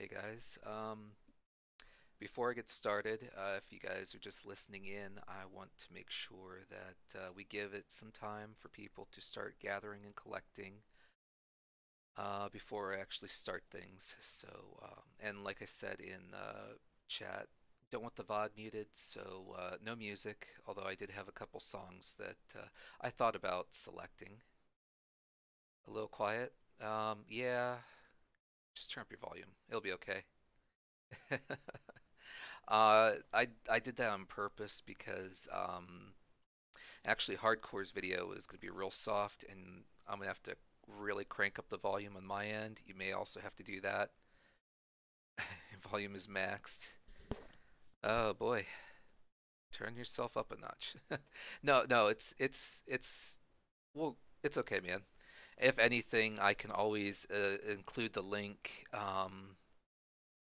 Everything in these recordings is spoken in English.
Hey guys, before I get started, if you guys are just listening in, I want to make sure that we give it some time for people to start gathering and collecting before I actually start things. And like I said in chat, don't want the VOD muted, so no music, although I did have a couple songs that I thought about selecting. A little quiet? Yeah, just turn up your volume. It'll be okay. I did that on purpose because actually Hardcore's video is going to be real soft, and I'm gonna have to really crank up the volume on my end. You may also have to do that. Volume is maxed. Oh boy, turn yourself up a notch. No, no, it's well, it's okay, man. If anything, I can always include the link,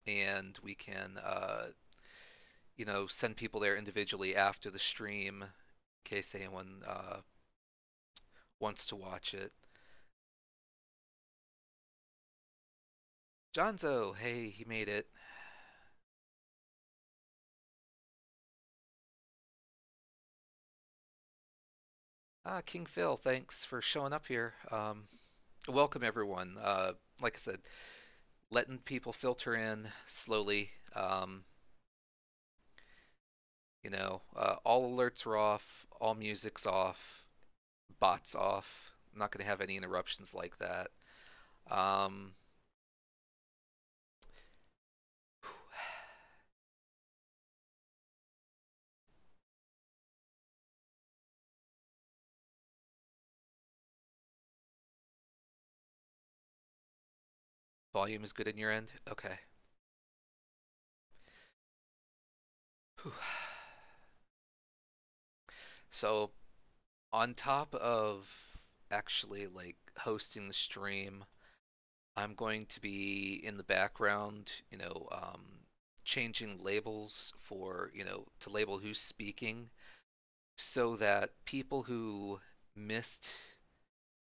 and we can send people there individually after the stream in case anyone wants to watch it. Jonzo, hey, he made it. King Phil, thanks for showing up here. Welcome everyone. Like I said, letting people filter in slowly. All alerts are off, all music's off, bots off. I'm not going to have any interruptions like that. Um, Volume is good in your end? Okay. Whew. So, on top of actually like hosting the stream, I'm going to be in the background, changing labels for, to label who's speaking so that people who missed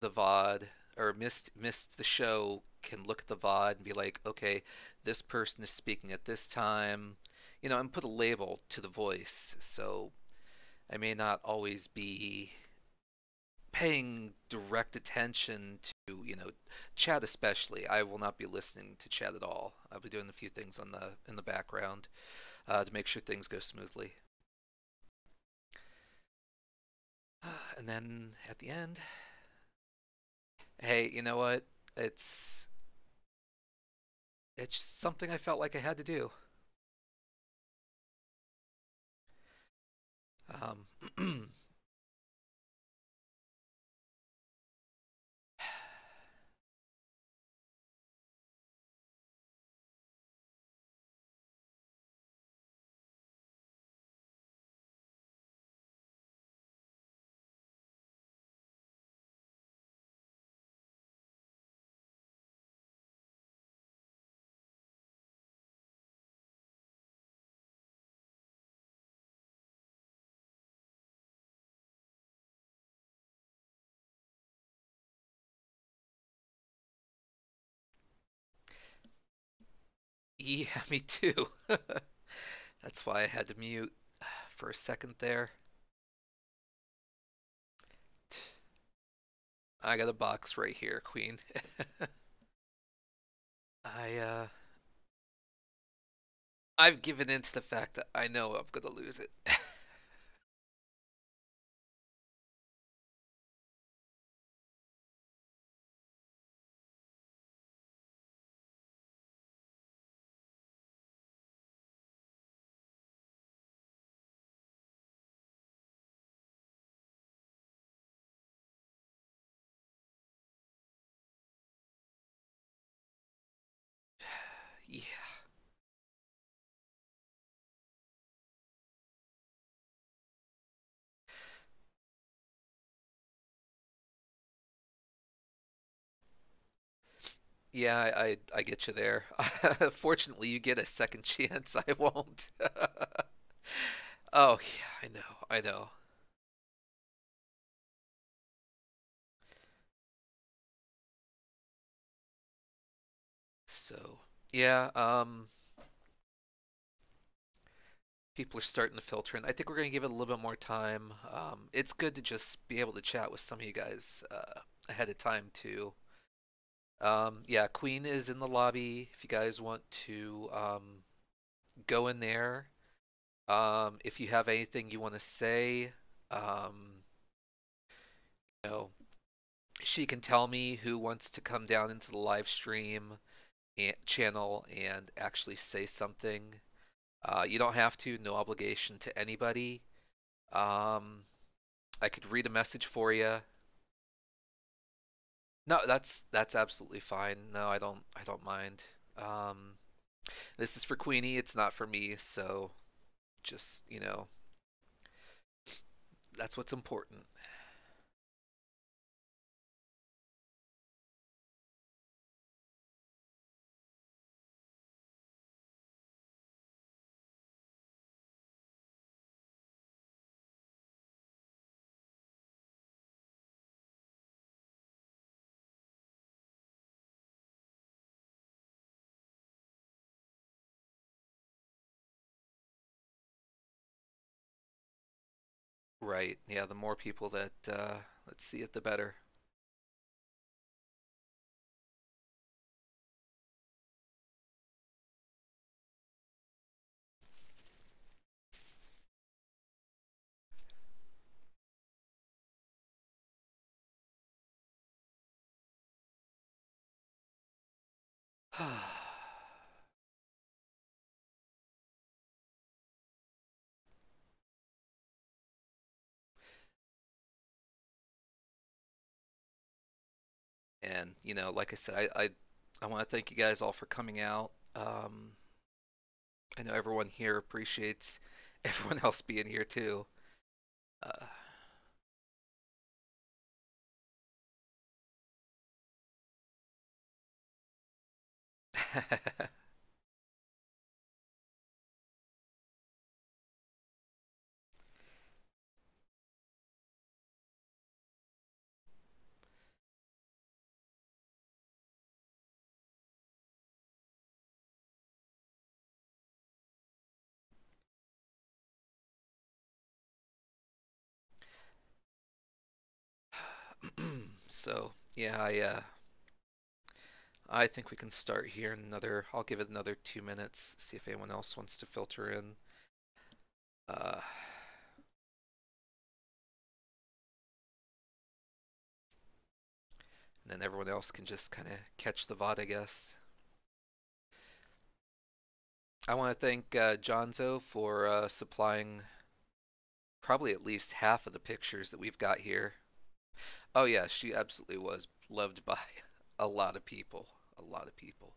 the VOD or missed the show can look at the VOD and be like, okay, this person is speaking at this time, and put a label to the voice. So I may not always be paying direct attention to, chat especially. I will not be listening to chat at all. I'll be doing a few things on the in the background to make sure things go smoothly. And then at the end, hey, you know what? It's it's something I felt like I had to do. Um, yeah, me too. That's why I had to mute for a second there. I got a box right here, Queen. I I've given in to the fact that I know I'm gonna lose it. Yeah. Yeah, I get you there. Fortunately, you get a second chance. I won't. Oh, yeah, I know. I know. So, Yeah, people are starting to filter in. I think we're going to give it a little bit more time. It's good to just be able to chat with some of you guys ahead of time too. Yeah, Queen is in the lobby. If you guys want to go in there, if you have anything you want to say, um, you know, she can tell me who wants to come down into the live stream and channel and actually say something. You don't have to, no obligation to anybody. Um, I could read a message for you. No, that's absolutely fine. No, I don't mind. Um, this is for Queenie, it's not for me, so just, that's what's important. Right. Yeah, the more people that let's see it, the better. And, like I said, I want to thank you guys all for coming out. I know everyone here appreciates everyone else being here too. Uh, so yeah, I think we can start here in another. I'll give it another 2 minutes. See if anyone else wants to filter in. Uh, and then everyone else can just kind of catch the VOD, I guess. I want to thank Jonzo for supplying probably at least half of the pictures that we've got here. Oh yeah, she absolutely was loved by a lot of people. A lot of people.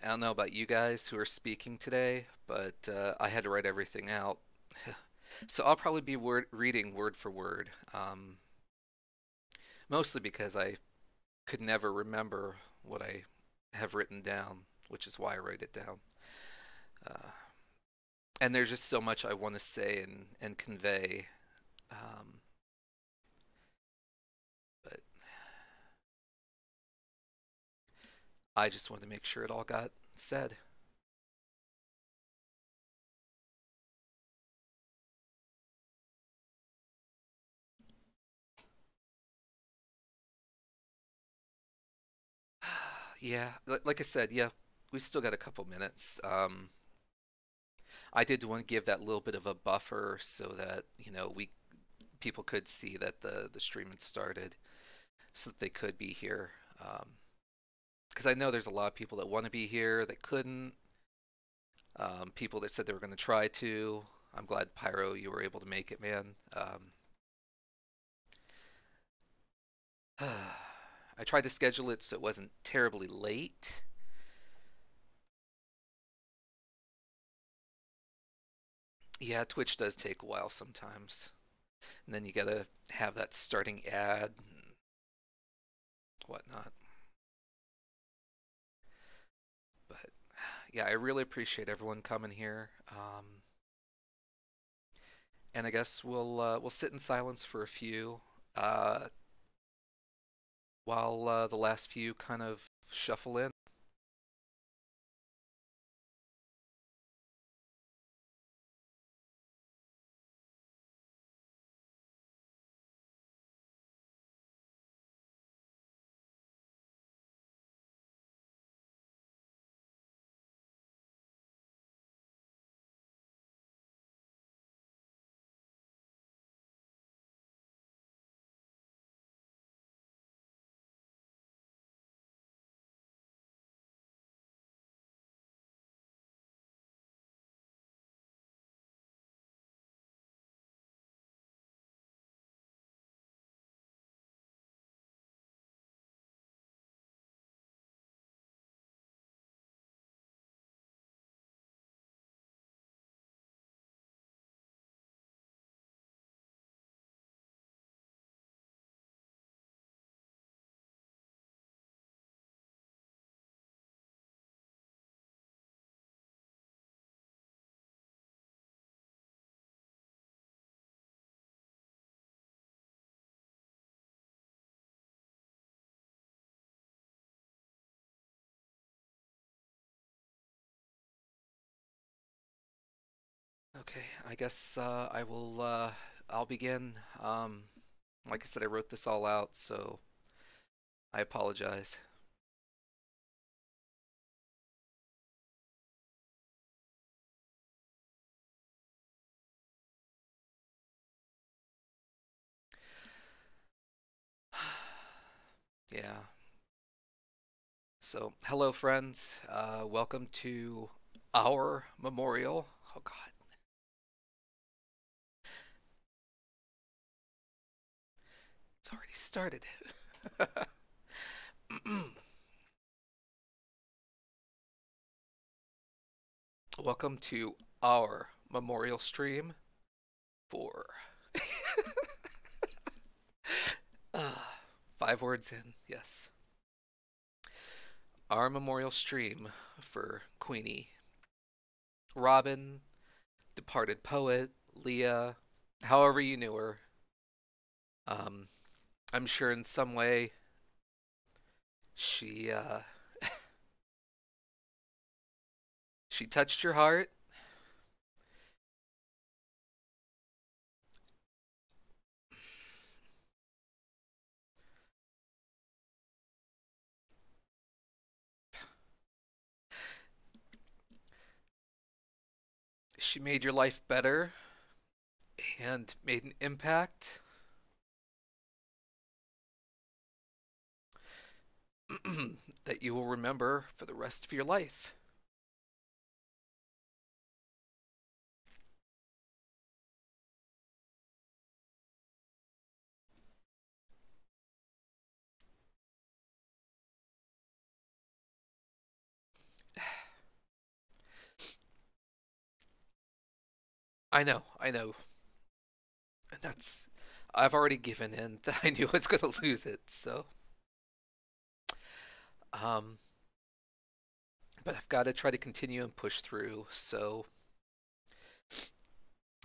I don't know about you guys who are speaking today, but I had to write everything out. So I'll probably be reading word for word, mostly because I could never remember what I have written down, which is why I write it down. Uh, and there's just so much I want to say and convey. Um, but I just wanted to make sure it all got said. Yeah, like I said, yeah, we still got a couple minutes. I did want to give that little bit of a buffer so that we people could see that the stream had started, so that they could be here. Because I know there's a lot of people that want to be here that couldn't. People that said they were going to try to. I'm glad Pyro you were able to make it, man. I I tried to schedule it so it wasn't terribly late. Yeah, Twitch does take a while sometimes. And then you gotta have that starting ad and whatnot. But yeah, I really appreciate everyone coming here. And I guess we'll sit in silence for a few uh, while the last few kind of shuffle in. Okay, I guess I will. I'll begin. Like I said, I wrote this all out, so I apologize. Yeah. So, hello, friends. Welcome to our memorial. Oh God, it's already started. Welcome to our memorial stream for uh, 5 words in. Yes, our memorial stream for Queenie, Robin, departed poet, Leah, however you knew her. Um, I'm sure in some way she she touched your heart. She made your life better and made an impact that you will remember for the rest of your life. I know. And that's I've already given in that I knew I was going to lose it. So, um, but I've got to try to continue and push through. So,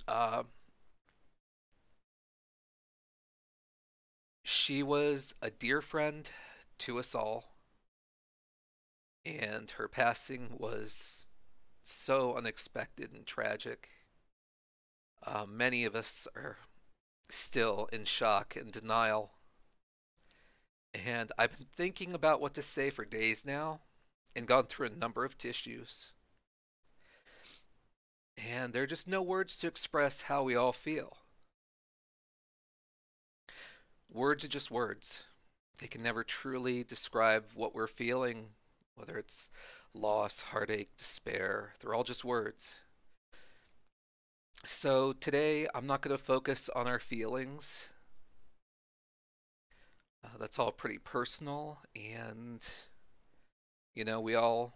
um, she was a dear friend to us all, and her passing was so unexpected and tragic. Many of us are still in shock and denial. And I've been thinking about what to say for days now and gone through a number of tissues. And there are just no words to express how we all feel. Words are just words. They can never truly describe what we're feeling, whether it's loss, heartache, despair. They're all just words. So today, I'm not going to focus on our feelings. That's all pretty personal, and we all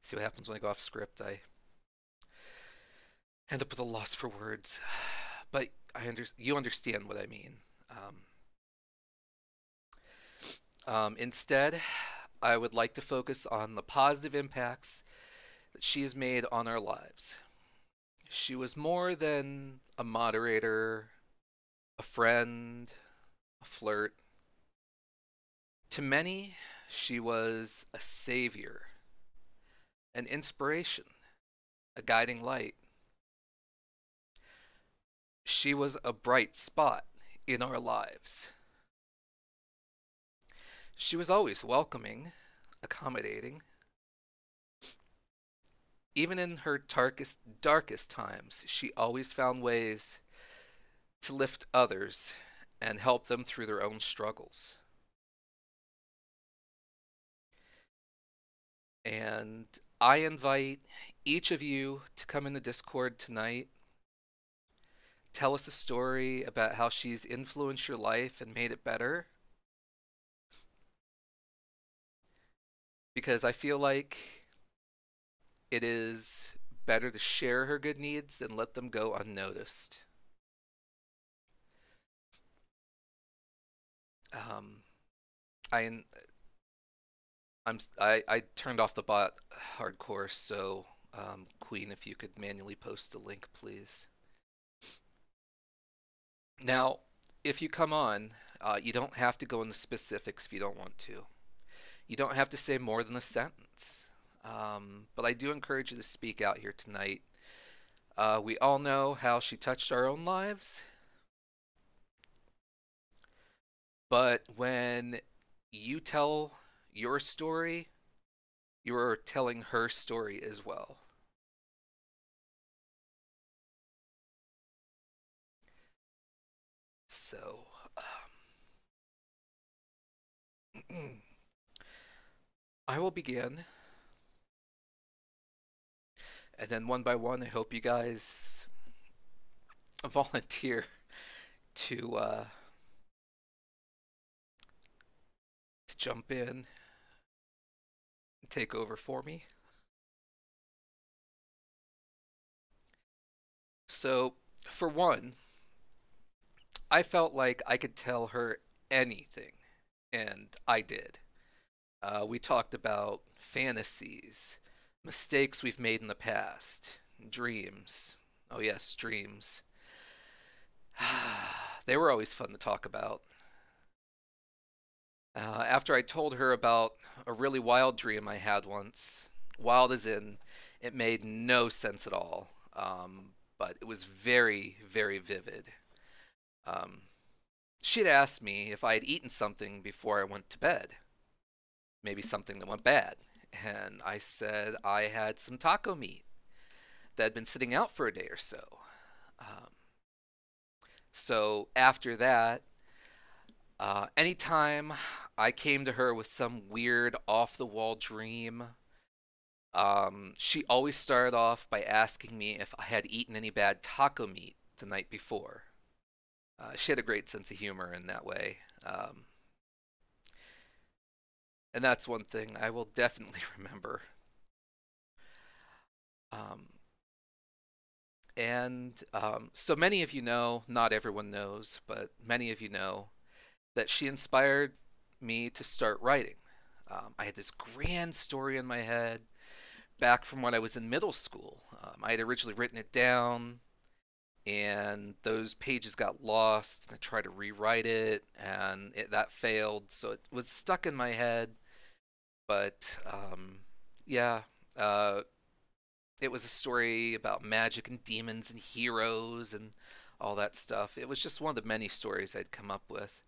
see what happens when I go off script. I end up with a loss for words, but you understand what I mean. Instead, I would like to focus on the positive impacts that she has made on our lives. She was more than a moderator, a friend, a flirt. To many, she was a savior, an inspiration, a guiding light. She was a bright spot in our lives. She was always welcoming, accommodating. Even in her darkest times, she always found ways to lift others and help them through their own struggles. And I invite each of you to come in the Discord tonight. Tell us a story about how she's influenced your life and made it better. Because I feel like it is better to share her good needs than let them go unnoticed. Um, I I turned off the bot hardcore, so Queen, if you could manually post a link, please. Now, if you come on, you don't have to go into specifics if you don't want to. You don't have to say more than a sentence. But I do encourage you to speak out here tonight. We all know how she touched our own lives, but when you tell your story, you're telling her story as well. So, I will begin, and then one by one, I hope you guys volunteer to uh, to jump in and take over for me. So, for one, I felt like I could tell her anything, and I did. We talked about fantasies, mistakes we've made in the past, dreams. Oh, yes, dreams. They were always fun to talk about. After I told her about a really wild dream I had once, wild as in it made no sense at all, but it was very, very vivid. Um, she'd asked me if I had eaten something before I went to bed, maybe something that went bad. And I said I had some taco meat that had been sitting out for a day or so. Um, so after that, anytime I came to her with some weird off the wall dream, she always started off by asking me if I had eaten any bad taco meat the night before. She had a great sense of humor in that way. And that's one thing I will definitely remember. Um, so many of you know, not everyone knows, but many of you know that she inspired me to start writing. I had this grand story in my head back from when I was in middle school. I had originally written it down, and those pages got lost, and I tried to rewrite it, and that failed, so it was stuck in my head. But yeah, uh, it was a story about magic and demons and heroes and all that stuff. It was just one of the many stories I'd come up with.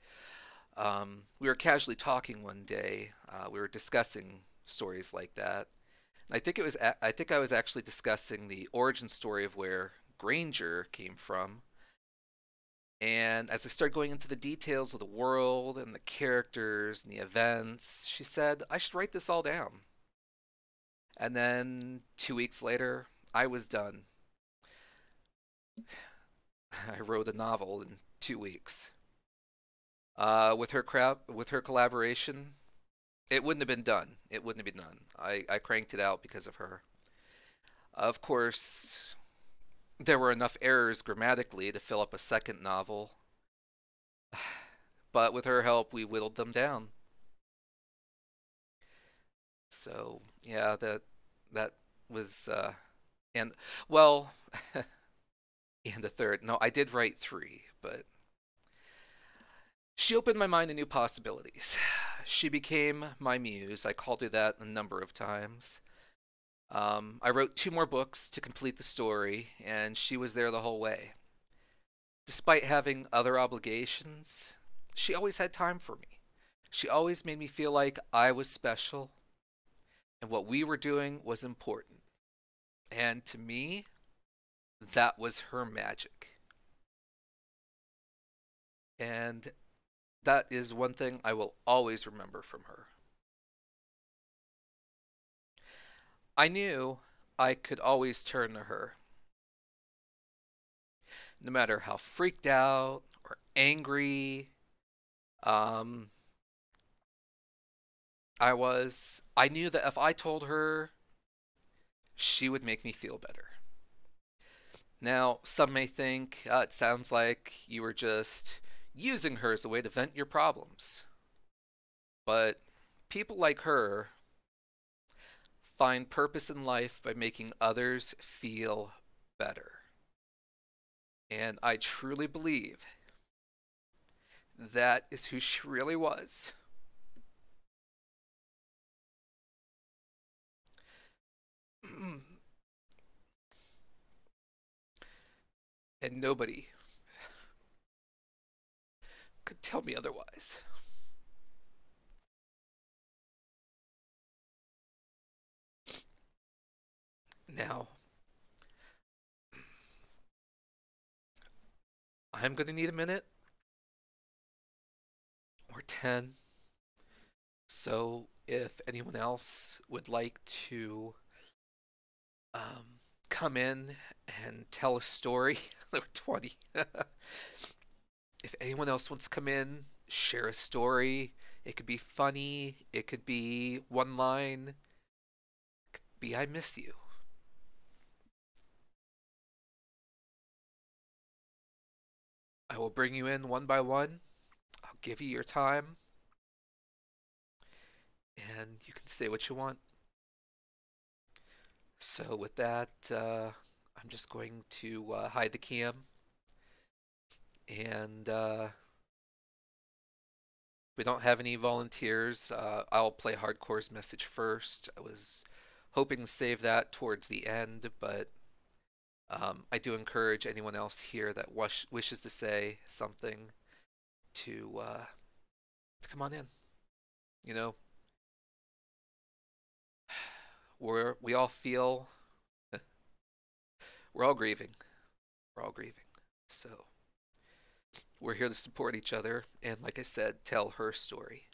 We were casually talking one day. We were discussing stories like that. I think I was actually discussing the origin story of where Granger came from. And as I started going into the details of the world and the characters and the events, she said I should write this all down. And then 2 weeks later, I was done. I wrote a novel in 2 weeks. With her collaboration, it wouldn't have been done. It wouldn't have been done. I cranked it out because of her. Of course, there were enough errors grammatically to fill up a second novel, but with her help, we whittled them down. So yeah, that was and well, and the third. No, I did write three, but she opened my mind to new possibilities. She became my muse. I called her that a number of times. I wrote two more books to complete the story, and she was there the whole way. Despite having other obligations, she always had time for me. She always made me feel like I was special and what we were doing was important. And to me, that was her magic. And that is one thing I will always remember from her. I knew I could always turn to her, no matter how freaked out or angry um, I was. I knew that if I told her, she would make me feel better. Now, some may think it sounds like you were just using her as a way to vent your problems. But people like her find purpose in life by making others feel better. And I truly believe that is who she really was. And nobody could tell me otherwise. Now, I'm going to need a minute or 10. So if anyone else would like to come in and tell a story, or 20. If anyone else wants to come in, share a story, it could be funny, it could be one line, it could be I miss you. I will bring you in one by one. I'll give you your time, and you can say what you want. So with that, I'm just going to hide the cam, and we don't have any volunteers. I'll play Hardcore's message first. I was hoping to save that towards the end, but I do encourage anyone else here that wishes to say something to come on in. You know, we all feel we're all grieving. We're all grieving. So we're here to support each other, and like I said, tell her story.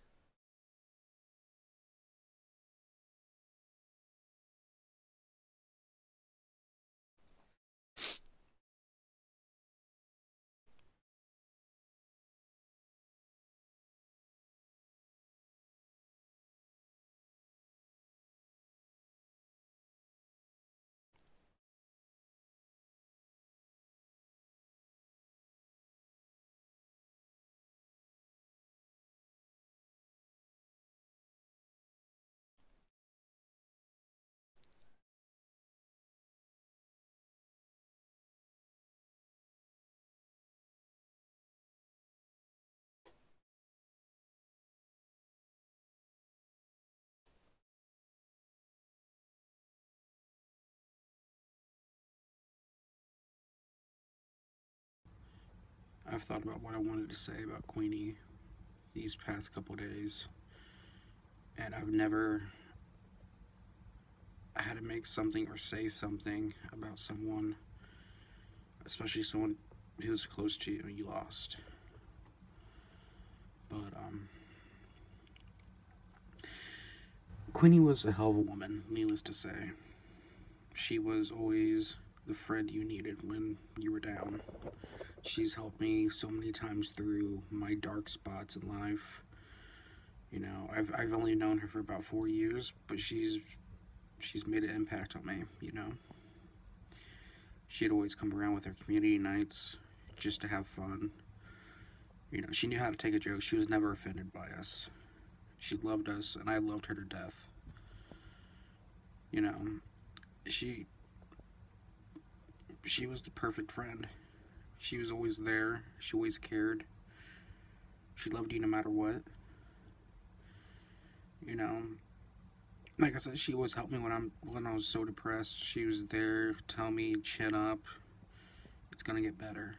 I've thought about what I wanted to say about Queenie these past couple days, and I've never had to make something or say something about someone, especially someone who's close to you and you lost. But Queenie was a hell of a woman, needless to say. She was always the friend you needed when you were down. She's helped me so many times through my dark spots in life. You know, I've only known her for about 4 years, but she's made an impact on me. You know, she'd always come around with her community nights just to have fun. You know, she knew how to take a joke. She was never offended by us. She loved us, and I loved her to death. You know, she she was the perfect friend. She was always there. She always cared. She loved you no matter what. You know, like I said, she always helped me when I was so depressed. She was there, to tell me chin up. It's gonna get better.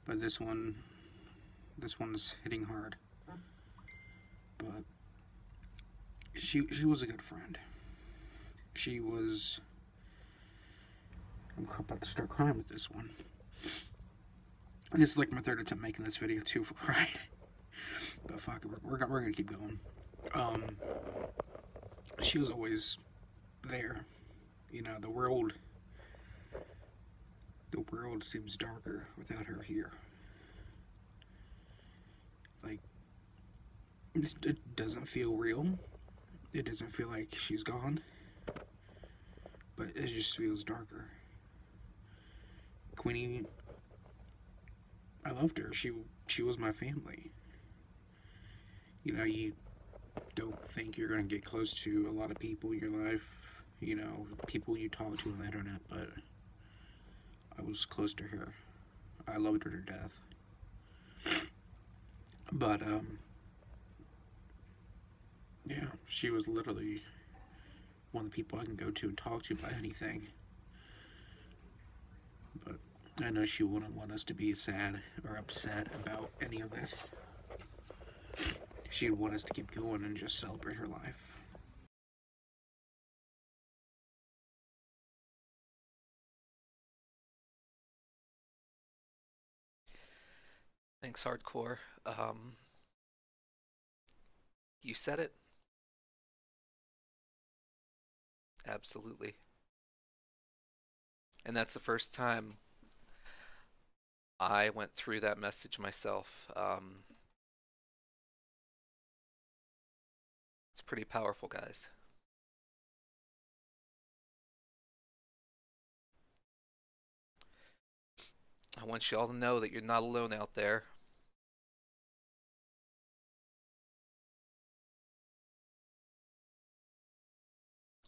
But this one's hitting hard. But she was a good friend. She was. I'm about to start crying with this one. This is like my third attempt making this video too for crying. But fuck it, we're gonna keep going. Um, she was always there. You know, the world seems darker without her here. Like, it doesn't feel real. It doesn't feel like she's gone, but it just feels darker. Queenie, I loved her. She was my family. You know, you don't think you're gonna get close to a lot of people in your life. You know, people you talk to on the internet, but I was close to her. I loved her to death. But yeah, she was literally one of the people I can go to and talk to about anything. But I know she wouldn't want us to be sad or upset about any of this. She'd want us to keep going and just celebrate her life. Thanks, Hardcore. You said it. Absolutely. And that's the first time I went through that message myself. It's pretty powerful, guys. I want you all to know that you're not alone out there.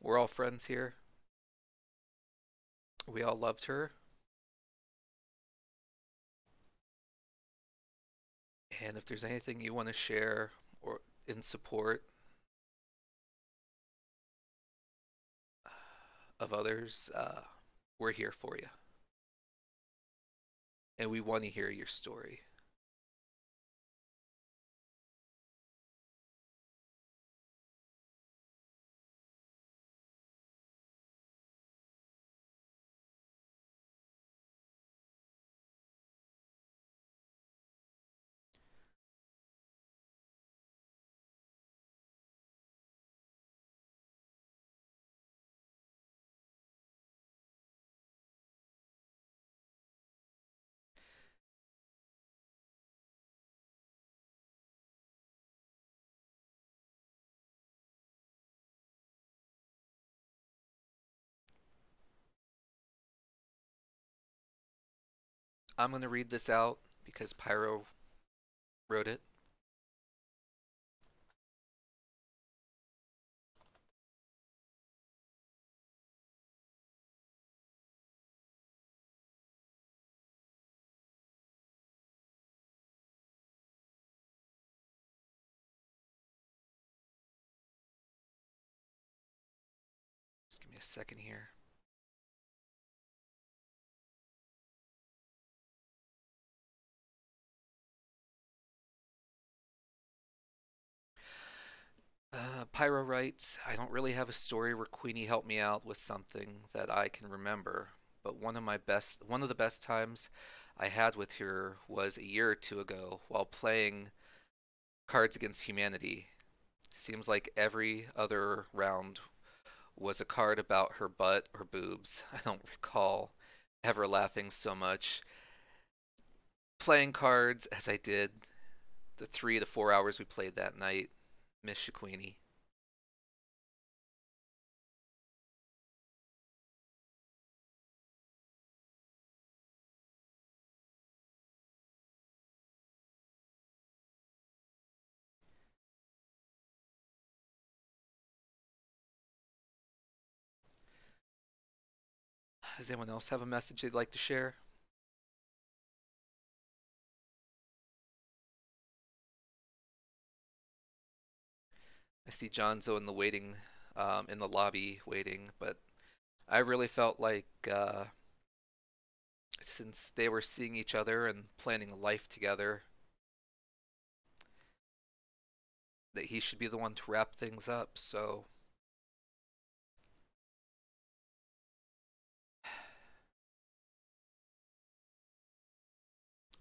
We're all friends here. We all loved her. And if there's anything you want to share or in support of others, we're here for you. And we want to hear your story. I'm going to read this out because Pyro wrote it. Just give me a second here. Pyro writes, I don't really have a story where Queenie helped me out with something that I can remember, but one of the best times I had with her was a year or two ago while playing Cards Against Humanity. Seems like every other round was a card about her butt or boobs. I don't recall ever laughing so much playing cards as I did the 3 to 4 hours we played that night. Miss you, Queenie. Does anyone else have a message they'd like to share? I see Johnzo in the lobby waiting, but I really felt like since they were seeing each other and planning a life together, that he should be the one to wrap things up. So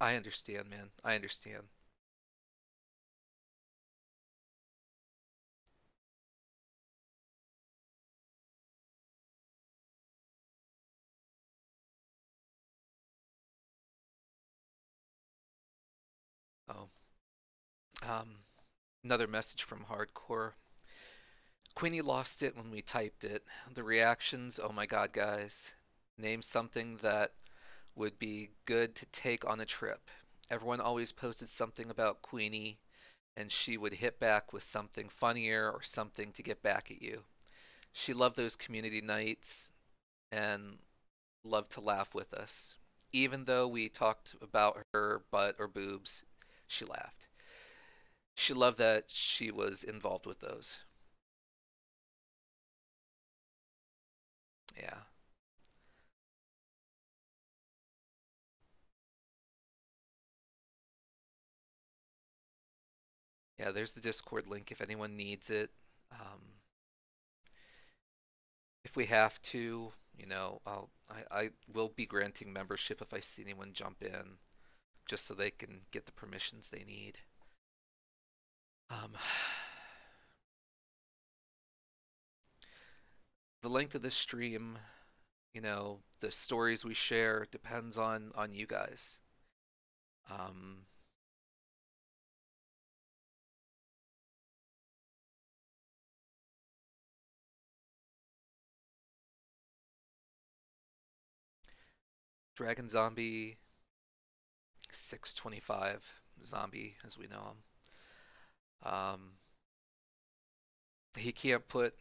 I understand, man. I understand. Oh, um, another message from Hardcore. Queenie lost it when we typed it. The reactions, oh my god, guys. Name something that would be good to take on a trip. Everyone always posted something about Queenie, and she would hit back with something funnier or something to get back at you. She loved those community nights and loved to laugh with us. Even though we talked about her butt or boobs, she laughed. She loved that she was involved with those. Yeah. Yeah, there's the Discord link if anyone needs it. Um, if we have to, I will be granting membership if I see anyone jump in, just so they can get the permissions they need. Um, the length of this stream, the stories we share depends on you guys. Um, Dragon Zombie 625 Zombie, as we know him. He can't put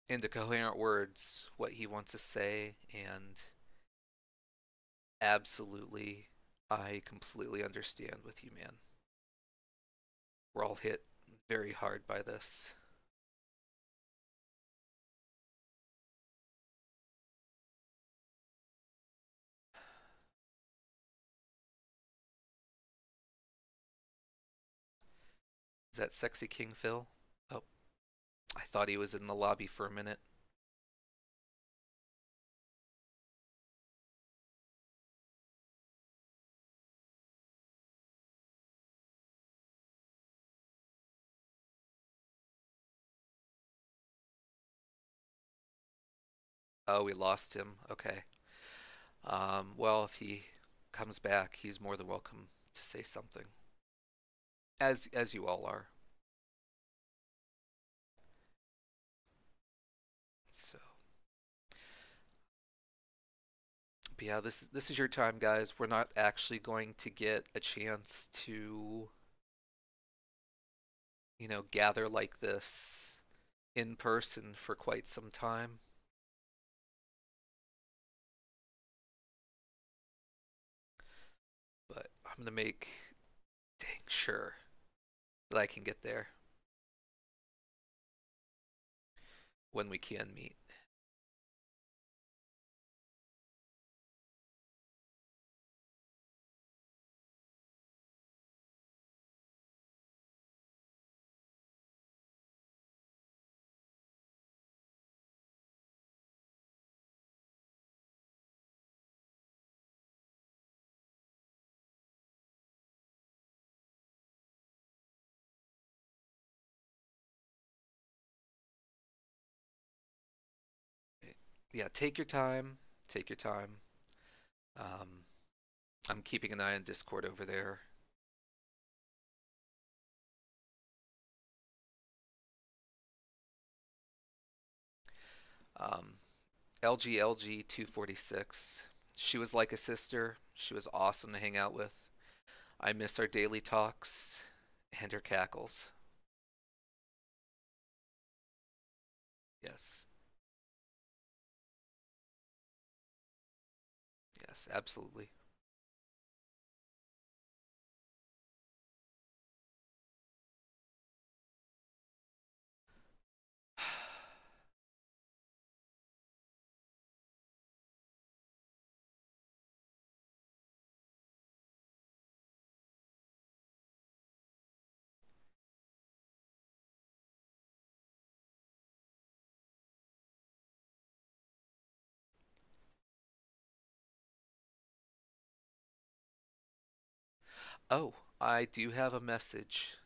into coherent words what he wants to say, and absolutely, I completely understand with you, man. We're all hit very hard by this. Is that Sexy King Phil? Oh, I thought he was in the lobby for a minute. Oh, we lost him. Okay. Well, if he comes back, he's more than welcome to say something, as you all are. So, but yeah, this is your time, guys. We're not actually going to get a chance to, gather like this in person for quite some time. But I'm gonna make dang sure that I can get there when we can meet. Yeah, take your time. Take your time. Um, I'm keeping an eye on Discord over there. Um, LG 246. She was like a sister. She was awesome to hang out with. I miss our daily talks and her cackles. Yes, yes, absolutely. Oh, I do have a message.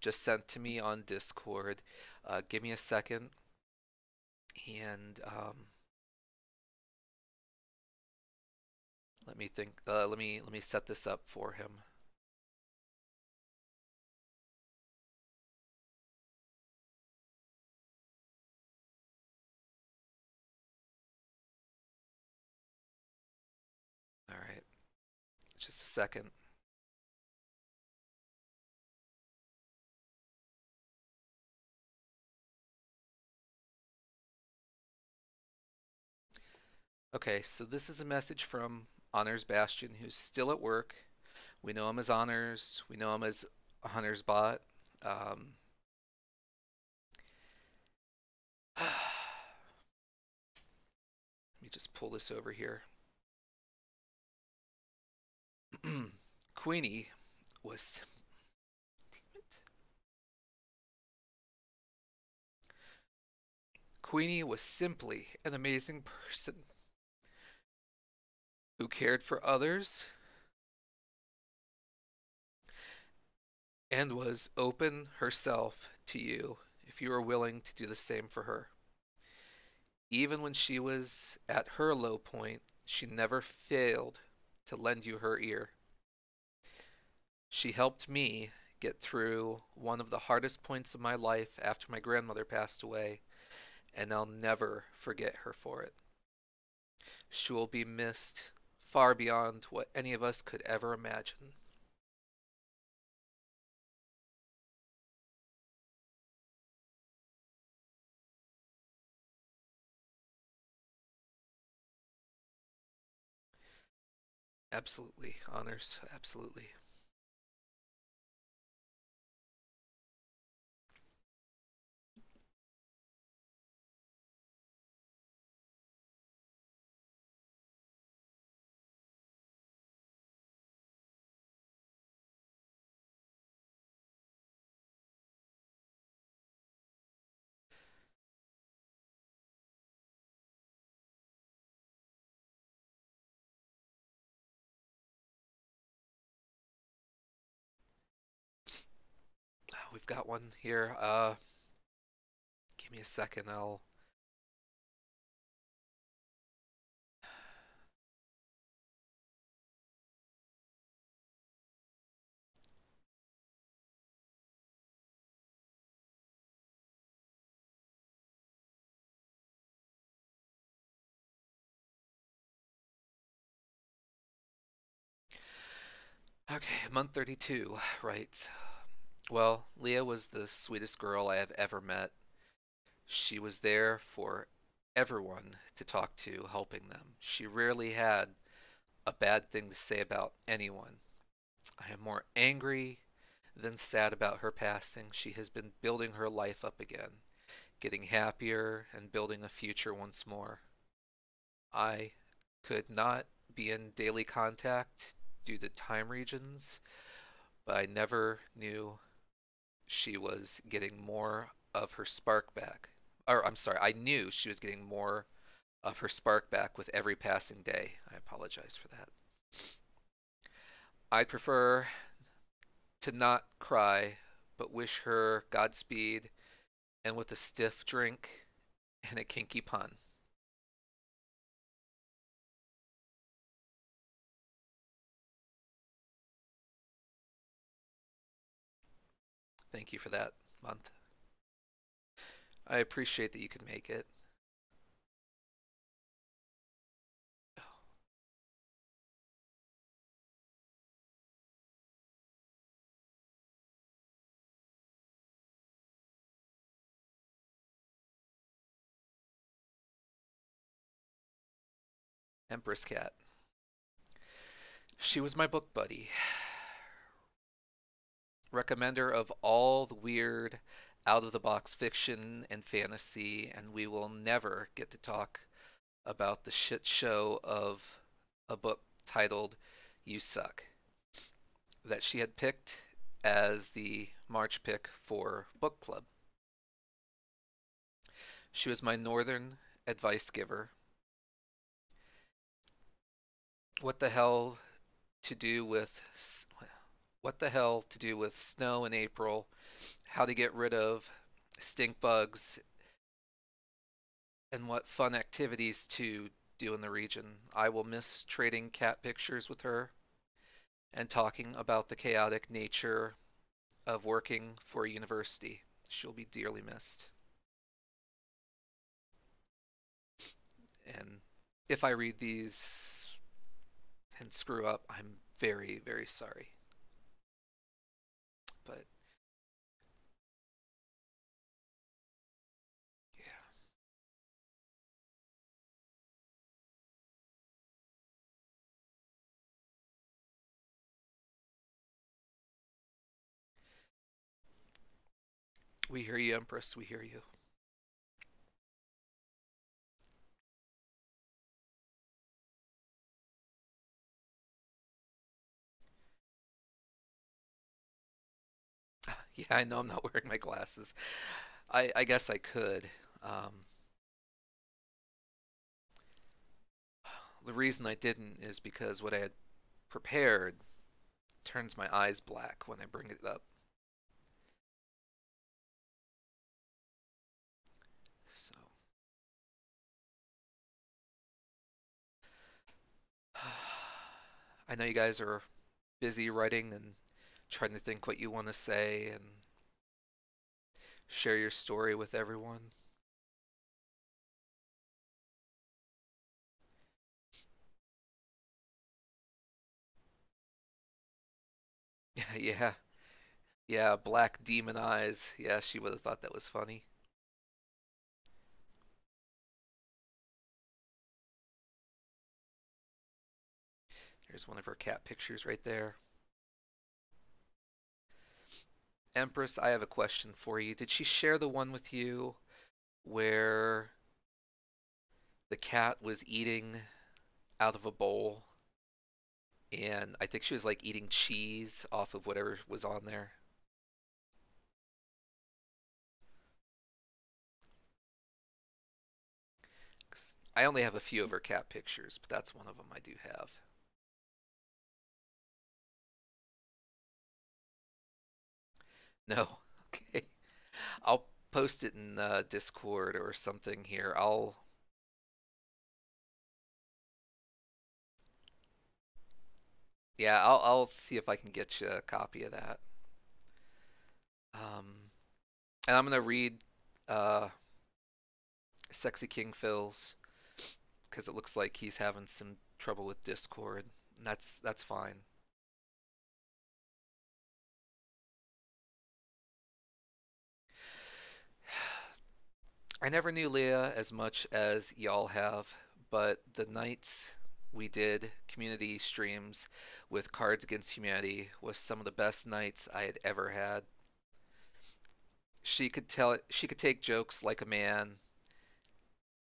Just sent to me on Discord. Give me a second, and let me think. Let me set this up for him. All right, just a second. Okay, so this is a message from Honors Bastion, who's still at work. We know him as Honors. We know him as Hunter's Bot. Um, let me just pull this over here. Queeny was Queenie was simply an amazing person who cared for others and was open herself to you if you were willing to do the same for her. Even when she was at her low point, she never failed to lend you her ear. She helped me get through one of the hardest points of my life after my grandmother passed away, and I'll never forget her for it. She will be missed far beyond what any of us could ever imagine. Absolutely, honors, absolutely. We've got one here. Give me a second. I'll. Okay, month 32. Right. Well, Leah was the sweetest girl I have ever met. She was there for everyone to talk to, helping them. She rarely had a bad thing to say about anyone. I am more angry than sad about her passing. She has been building her life up again, getting happier and building a future once more. I could not be in daily contact due to time regions, but I never knew she was getting more of her spark back. Or, I'm sorry, I knew she was getting more of her spark back with every passing day. I apologize for that. I'd prefer to not cry, but wish her Godspeed and with a stiff drink and a kinky pun. thank you for that month. I appreciate that you could make it. Empress Cat. She was my book buddy, recommender of all the weird, out of the box fiction and fantasy, and we will never get to talk about the shit show of a book titled You Suck that she had picked as the March pick for book club. She was my northern advice giver. What the hell to do with what the hell to do with snow in April, how to get rid of stink bugs, and what fun activities to do in the region. I will miss trading cat pictures with her and talking about the chaotic nature of working for a university. She'll be dearly missed. And if I read these and screw up, I'm very, very sorry. But yeah, we hear you, Empress. We hear you. Yeah, I know I'm not wearing my glasses. I guess I could. Um, the reason I didn't is because what I had prepared turns my eyes black when I bring it up. So I know you guys are busy writing and trying to think what you want to say and share your story with everyone. Yeah, yeah, black demon eyes. Yeah, she would have thought that was funny. There's one of her cat pictures right there. Empress, I have a question for you. Did she share the one with you where the cat was eating out of a bowl and I think she was like eating cheese off of whatever was on there? 'Cause I only have a few of her cat pictures, but that's one of them I do have. No. Okay. I'll post it in Discord or something here. I'll see if I can get you a copy of that. And I'm gonna read uh, Sexy King Phil's because it looks like he's having some trouble with Discord. And that's fine. I never knew Leah as much as y'all have, but the nights we did community streams with Cards Against Humanity was some of the best nights I had ever had. She could take jokes like a man,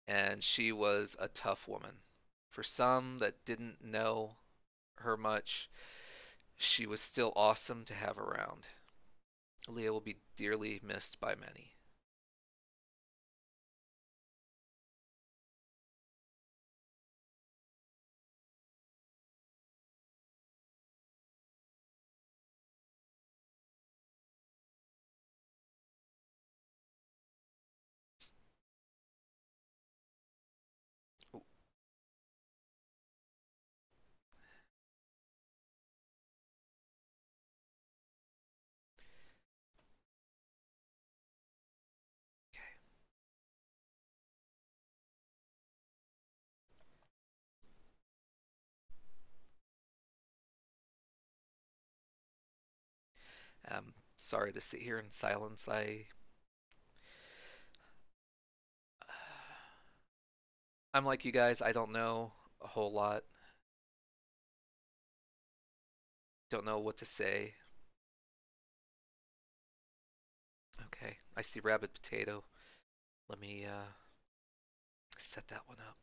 and she was a tough woman. For some that didn't know her much, she was still awesome to have around. Leah will be dearly missed by many. I'm sorry to sit here in silence. I'm like you guys. I don't know a whole lot. Don't know what to say. Okay, I see rabbit potato. Let me set that one up.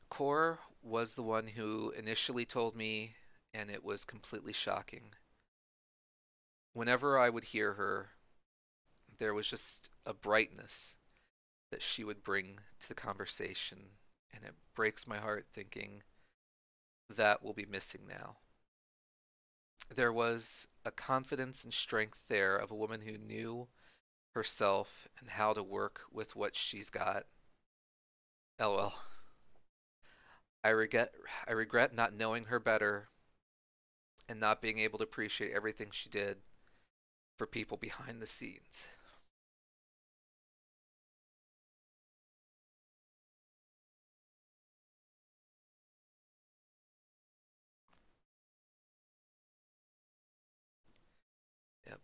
Core was the one who initially told me, and it was completely shocking. Whenever I would hear her, there was just a brightness that she would bring to the conversation, and it breaks my heart thinking that will be missing now. There was a confidence and strength there of a woman who knew herself and how to work with what she's got. LOL. I regret I regret not knowing her better and not being able to appreciate everything she did for people behind the scenes. Yep.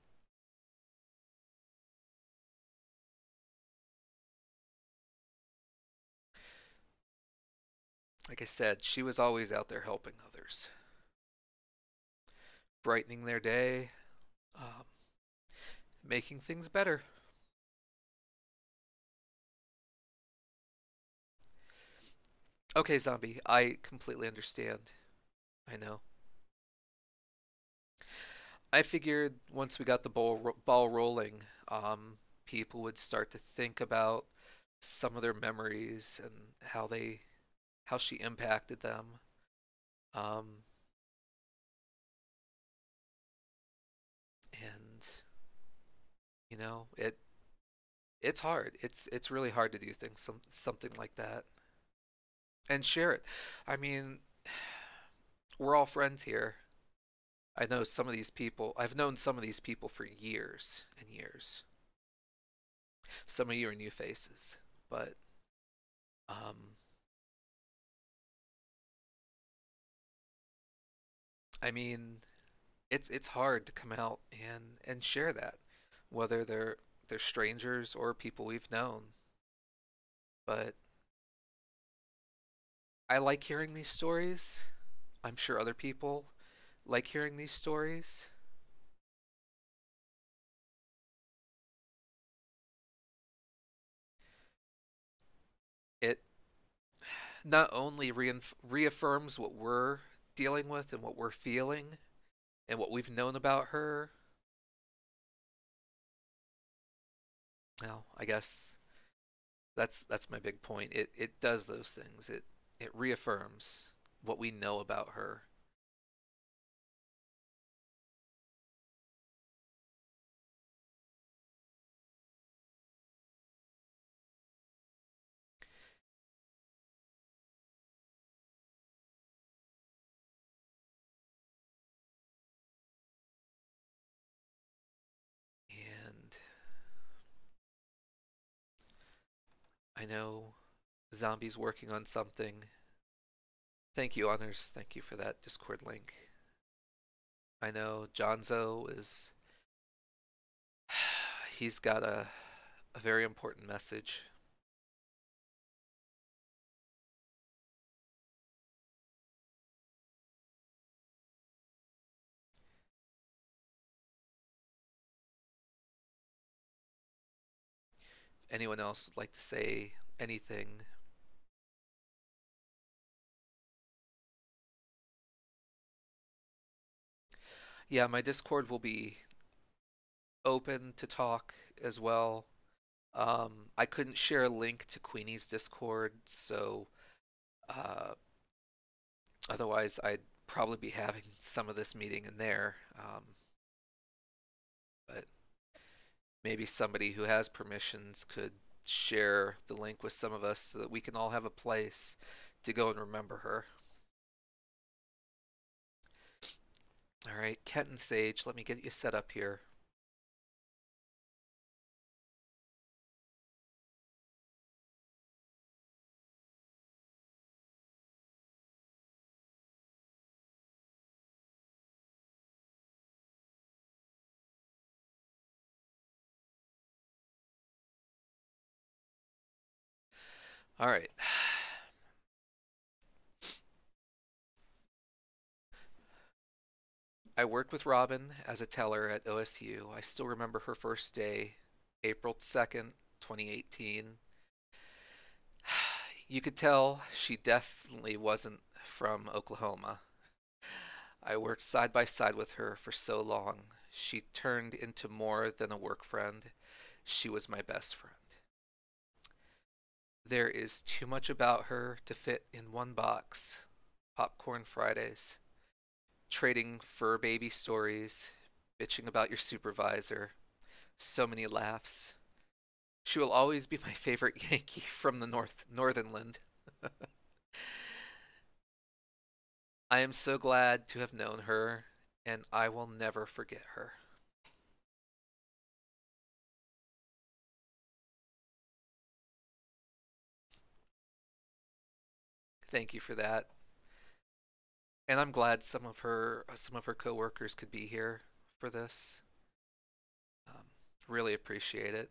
Like I said, she was always out there helping others, brightening their day, um, making things better. Okay, zombie, I completely understand. I know. I figured once we got the ball rolling, people would start to think about some of their memories and how she impacted them. Um, and it's hard. It's really hard to do something like that and share it. I mean, we're all friends here. I know some of these people. I've known some of these people for years and years. Some of you are new faces, but um, I mean, it's hard to come out and share that, whether they're strangers or people we've known. But I like hearing these stories. I'm sure other people like hearing these stories. It not only reaffirms what we're dealing with and what we're feeling and what we've known about her. Well, I guess that's my big point. It does those things. It reaffirms what we know about her. And I know Zombie's working on something. Thank you, Honors. Thank you for that Discord link. I know Jonzo is he's got a very important message. If anyone else would like to say anything? Yeah, my Discord will be open to talk as well. I couldn't share a link to Queenie's Discord, so uh, otherwise I'd probably be having some of this meeting in there. But maybe somebody who has permissions could share the link with some of us so that we can all have a place to go and remember her. All right, Kent and Sage, let me get you set up here. All right. I worked with Robin as a teller at OSU. I still remember her first day, April 2nd, 2018. You could tell she definitely wasn't from Oklahoma. I worked side by side with her for so long. She turned into more than a work friend. She was my best friend. There is too much about her to fit in one box. Popcorn Fridays, trading fur baby stories, bitching about your supervisor, so many laughs. She will always be my favorite Yankee from the Northernland. I am so glad to have known her, and I will never forget her. Thank you for that. And I'm glad some of her coworkers could be here for this. Um, really appreciate it.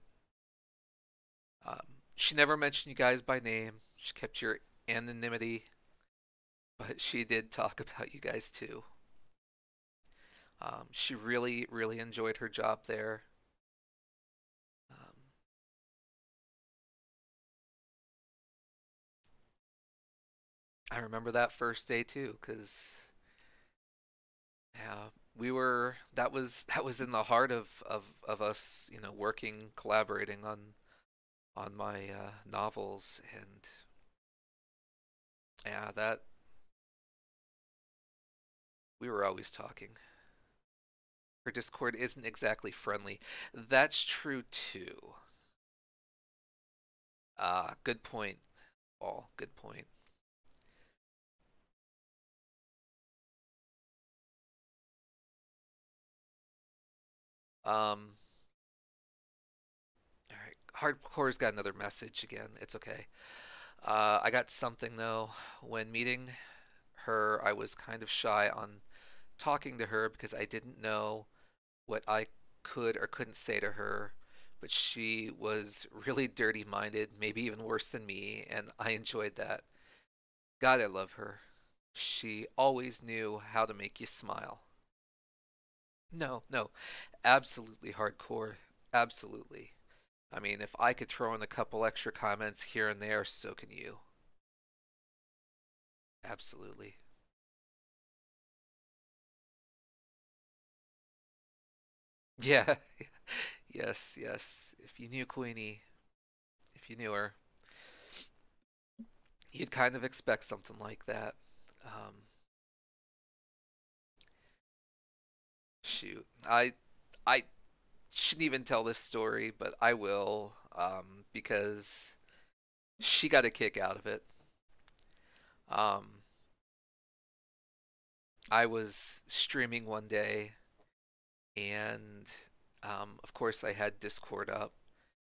She never mentioned you guys by name. She kept your anonymity, but she did talk about you guys too. She really, really enjoyed her job there. Um, I remember that first day too, because yeah, we were that was in the heart of us, working, collaborating on my novels, and yeah, that we were always talking. Her Discord isn't exactly friendly. That's true too. Good point, Paul. Good point. Um, all right. Hardcore's got another message again. It's okay. I got something though. When meeting her, I was kind of shy on talking to her because I didn't know what I could or couldn't say to her. But she was really dirty minded, maybe even worse than me, and I enjoyed that. God, I love her. She always knew how to make you smile. No, no, absolutely hardcore. Absolutely. I mean, if I could throw in a couple extra comments here and there, so can you. Absolutely. Yeah. Yes, yes. If you knew Queenie, if you knew her, you'd kind of expect something like that. Um, shoot. I shouldn't even tell this story, but I will, because she got a kick out of it. Um, I was streaming one day, and of course I had Discord up,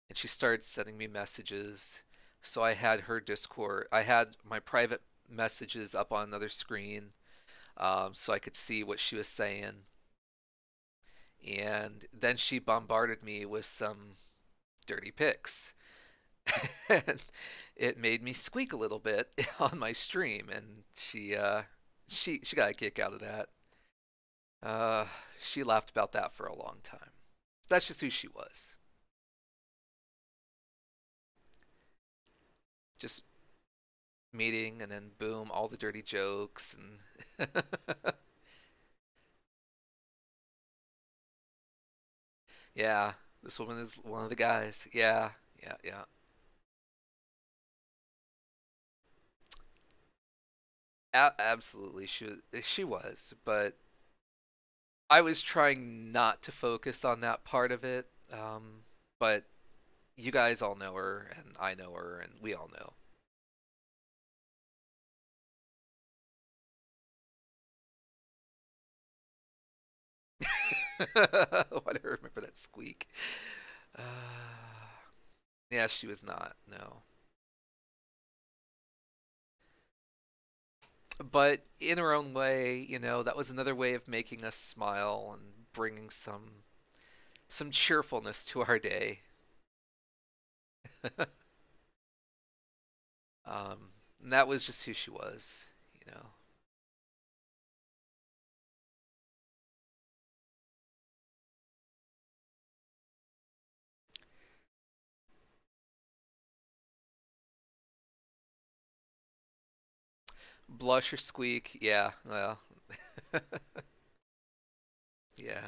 and she started sending me messages. So I had her Discord. I had my private messages up on another screen, so I could see what she was saying. And then she bombarded me with some dirty pics. And it made me squeak a little bit on my stream, and she got a kick out of that. Uh, she laughed about that for a long time. That's just who she was. Just meeting, and then boom, all the dirty jokes, and yeah, this woman is one of the guys. Yeah, yeah, yeah. Absolutely, she was, but I was trying not to focus on that part of it. But you guys all know her, and I know her, and we all know. Why do I remember that squeak? Uh, yeah, she was not. No. But in her own way, that was another way of making us smile and bringing some cheerfulness to our day. And that was just who she was. Blush or squeak, yeah, well, yeah.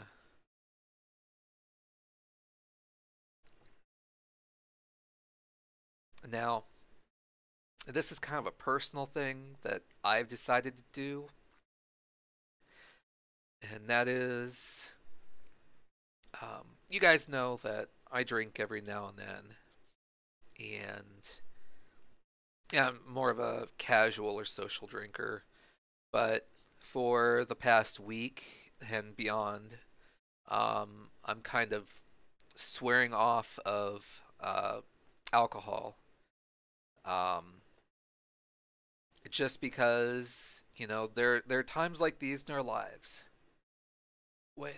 Now, this is kind of a personal thing that I've decided to do, and that is, you guys know that I drink every now and then, and yeah, I'm more of a casual or social drinker, but for the past week and beyond, I'm kind of swearing off of alcohol. Um, just because, there are times like these in our lives when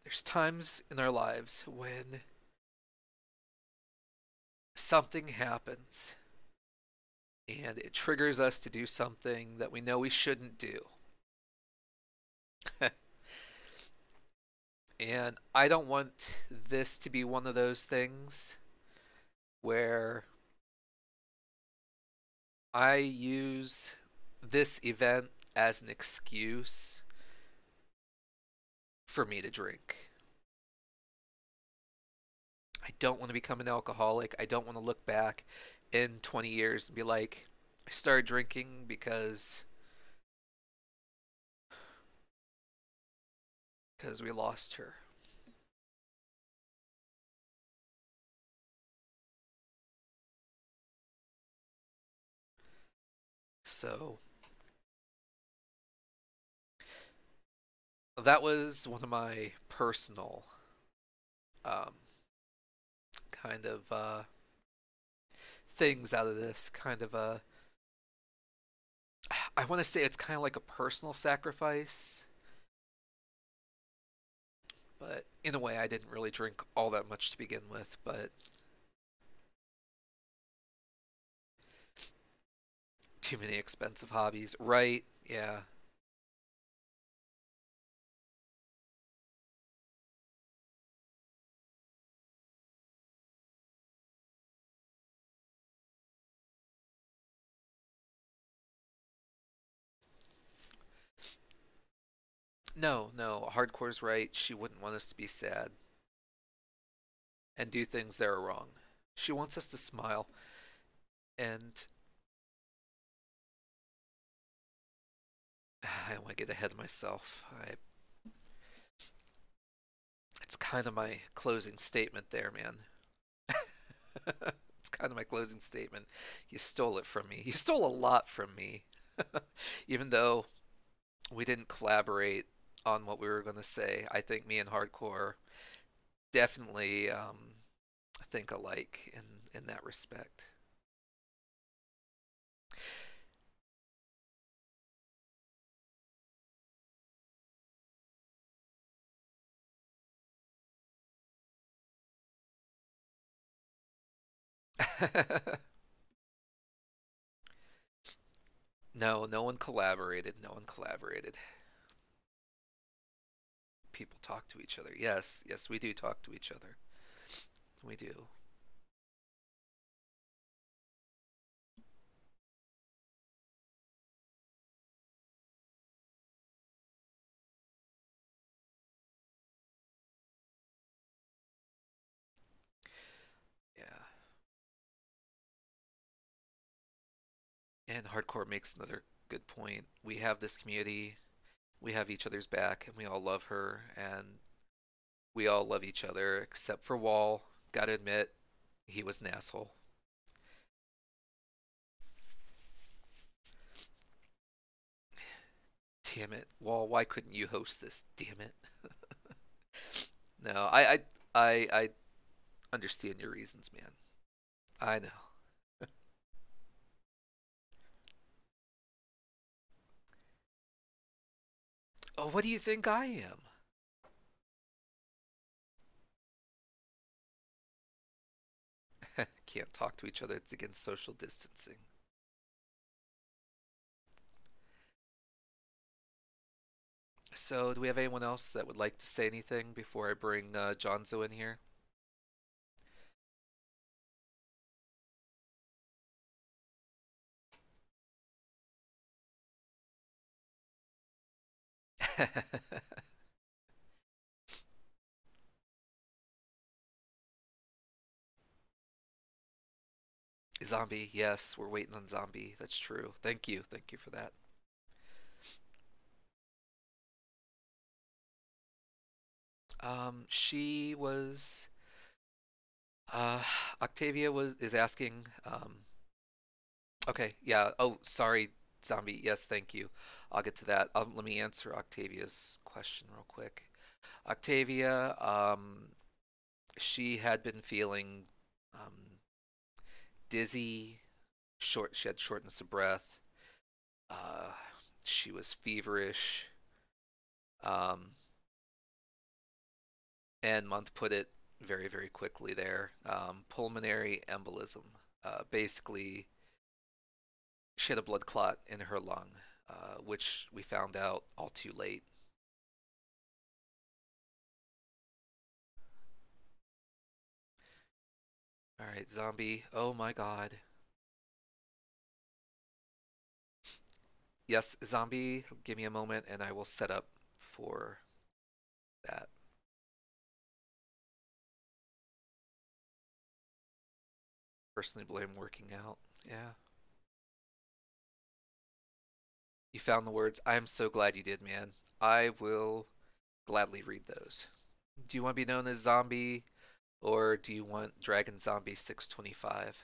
there's times in our lives when something happens and it triggers us to do something that we know we shouldn't do. And I don't want this to be one of those things where I use this event as an excuse for me to drink. I don't want to become an alcoholic. I don't want to look back in 20 years and be like, I started drinking because we lost her. So that was one of my personal um, kind of things out of this. I want to say it's kind of like a personal sacrifice, but in a way, I didn't really drink all that much to begin with. But too many expensive hobbies, right? Yeah. No, no, hardcore's right. She wouldn't want us to be sad and do things that are wrong. She wants us to smile. And I don't want to get ahead of myself. It's kind of my closing statement there, man. It's kind of my closing statement. You stole it from me. You stole a lot from me. Even though we didn't collaborate on what we were going to say, I think me and Hardcore definitely think alike in that respect. No, no one collaborated. No one collaborated. People talk to each other. Yes, yes, we do talk to each other. We do. Yeah. And Hardcore makes another good point. We have this community, we have each other's back, and we all love her, and we all love each other except for Wall. Gotta admit, He was an asshole. Damn it. Well, why couldn't you host this? Damn it. No, I understand your reasons, man. I know. Oh, what do you think I am? Can't talk to each other. It's against social distancing. So, do we have anyone else that would like to say anything before I bring Jonzo in here? Zombie, yes, we're waiting on Zombie. That's true. Thank you. Thank you for that. She was uh Octavia was is asking okay, yeah. Oh, sorry, Zombie. Yes, thank you. I'll get to that. Let me answer Octavia's question real quick. Octavia, she had been feeling um dizzy, she had shortness of breath. Uh, she was feverish. Um, and Month put it very, very quickly there. Pulmonary embolism. Basically, she had a blood clot in her lung, which we found out all too late. All right, Zombie. Oh my God. Yes, Zombie. Give me a moment, and I will set up for that. Personally blame working out. Yeah. You found the words. I'm so glad you did, man. I will gladly read those. Do you want to be known as Zombie or do you want Dragon Zombie 625?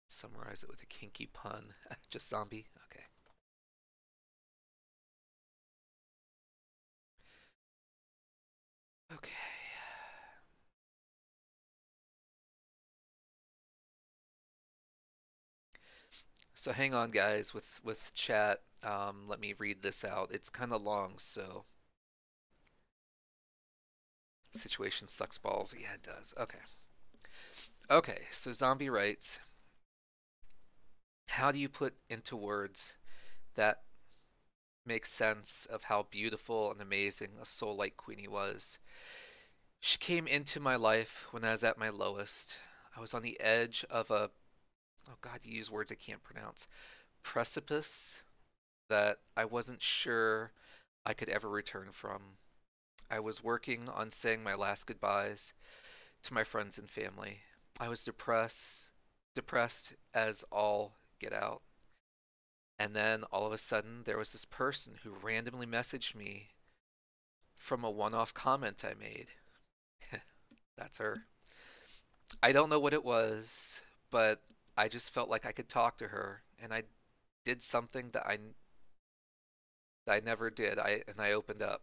Summarize it with a kinky pun. Just Zombie? Okay. Okay. So hang on, guys, with chat. Let me read this out. It's kind of long, so situation sucks balls. Yeah, it does. Okay. Okay. So Zombie writes, how do you put into words that make sense of how beautiful and amazing a soul like Queenie was? She came into my life when I was at my lowest. I was on the edge of a, oh God, you use words I can't pronounce, precipice that I wasn't sure I could ever return from. I was working on saying my last goodbyes to my friends and family. I was depressed as all get out. And then all of a sudden, there was this person who randomly messaged me from a one off comment I made. That's her. I don't know what it was, but I just felt like I could talk to her, and I did something that I never did. I opened up.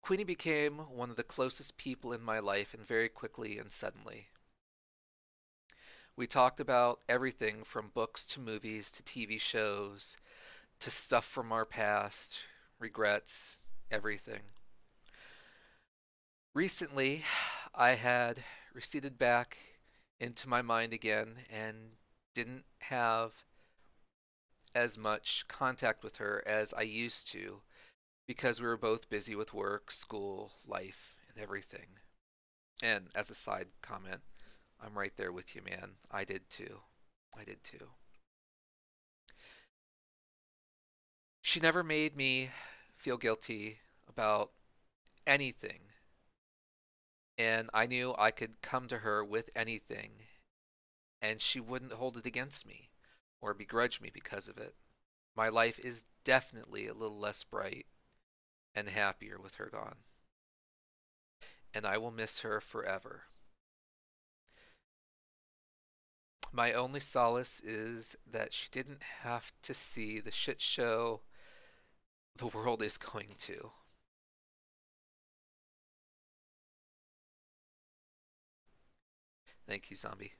Queenie became one of the closest people in my life, and very quickly and suddenly. We talked about everything from books to movies to TV shows to stuff from our past, regrets, everything. Recently, I had receded back into my mind again and didn't have as much contact with her as I used to because we were both busy with work, school, life, and everything. And as a side comment, I'm right there with you, man. I did too. I did too. She never made me feel guilty about anything, and I knew I could come to her with anything, and she wouldn't hold it against me or begrudge me because of it. My life is definitely a little less bright and happier with her gone, and I will miss her forever. My only solace is that she didn't have to see the shit show the world is going to. Thank you, Zombie.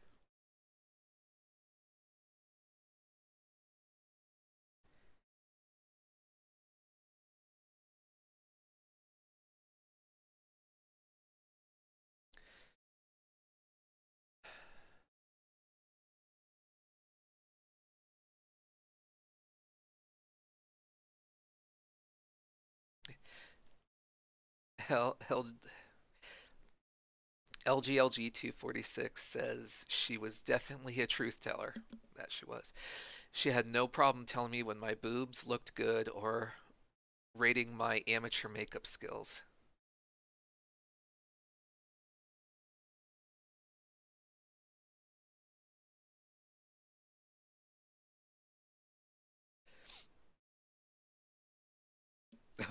Hell, LGLG 246 says she was definitely a truth teller. That she was. She had no problem telling me when my boobs looked good or rating my amateur makeup skills.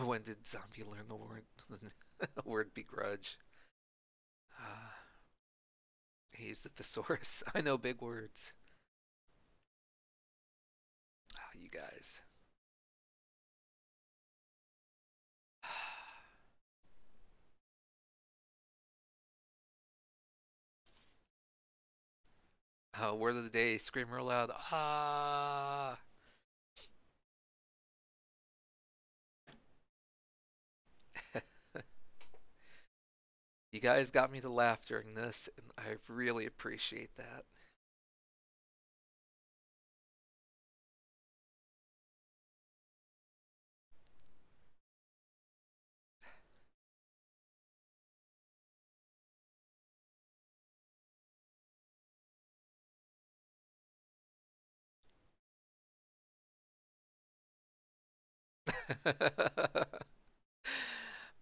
When did Zombie learn the word word begrudge? Uh, he's the thesaurus. I know big words. Oh, you guys. Word of the day. Scream real loud. Ah. You guys got me to laugh during this, and I really appreciate that.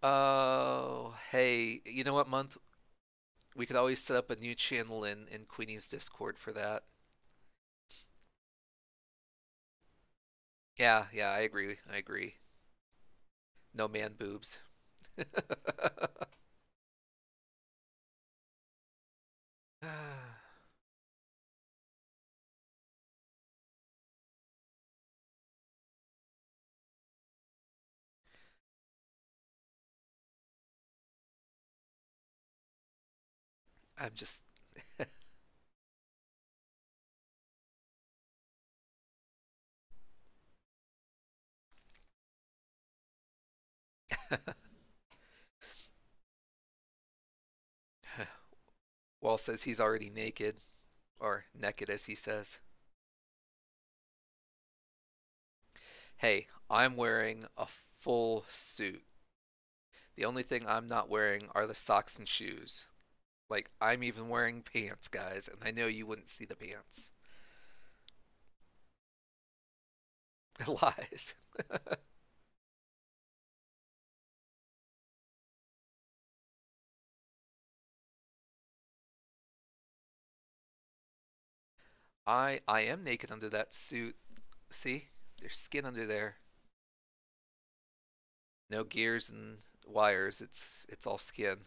Oh, hey, you know what month? We could always set up a new channel in Queenie's Discord for that. Yeah, yeah, I agree. I agree. No man boobs. I'm just. Wall says he's already naked, or naked as he says. Hey, I'm wearing a full suit. The only thing I'm not wearing are the socks and shoes. Like, I'm even wearing pants, guys, and I know you wouldn't see the pants. Lies. I am naked under that suit. See? There's skin under there. No gears and wires. It's all skin.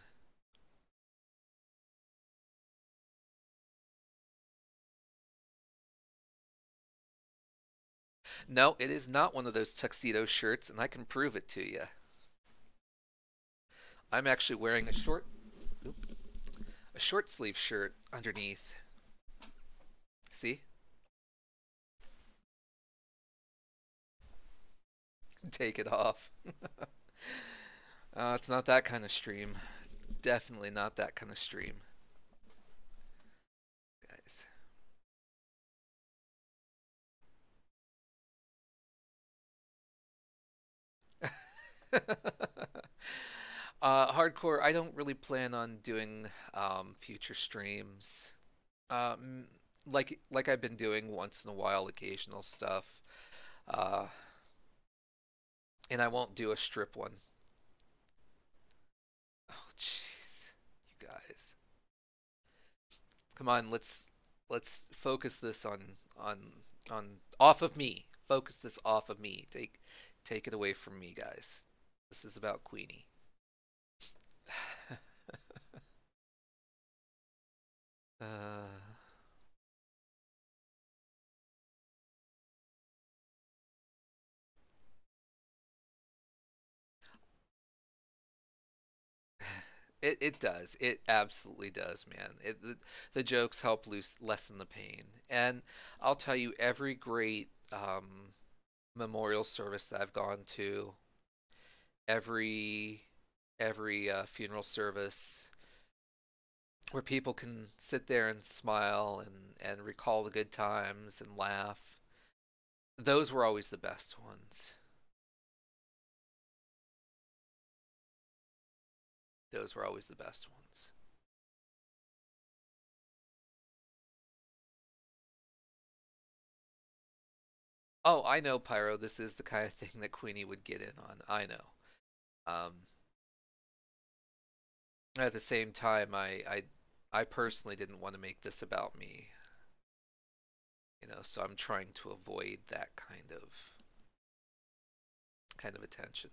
No, it is not one of those tuxedo shirts, and I can prove it to you. I'm actually wearing a short sleeve shirt underneath. See? Take it off. It's not that kind of stream. Definitely not that kind of stream, guys. Hardcore, I don't really plan on doing future streams. Um, like I've been doing once in a while, occasional stuff. Uh, and I won't do a strip one. Oh, jeez, you guys. Come on, let's focus this on off of me. focus this off of me. Take it away from me, guys. This is about Queenie. uh, it does. It absolutely does, man. The jokes help lessen the pain. And I'll tell you, every great memorial service that I've gone to, every funeral service where people can sit there and smile and recall the good times and laugh, those were always the best ones. Those were always the best ones. Oh, I know, Pyro. This is the kind of thing that Queenie would get in on. I know. At the same time, I personally didn't want to make this about me, so I'm trying to avoid that kind of attention.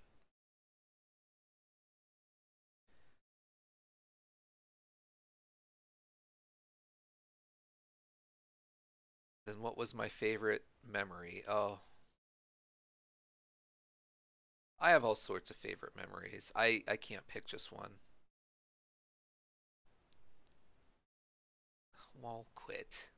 Then what was my favorite memory? Oh, I have all sorts of favorite memories. I can't pick just one. Well, quit.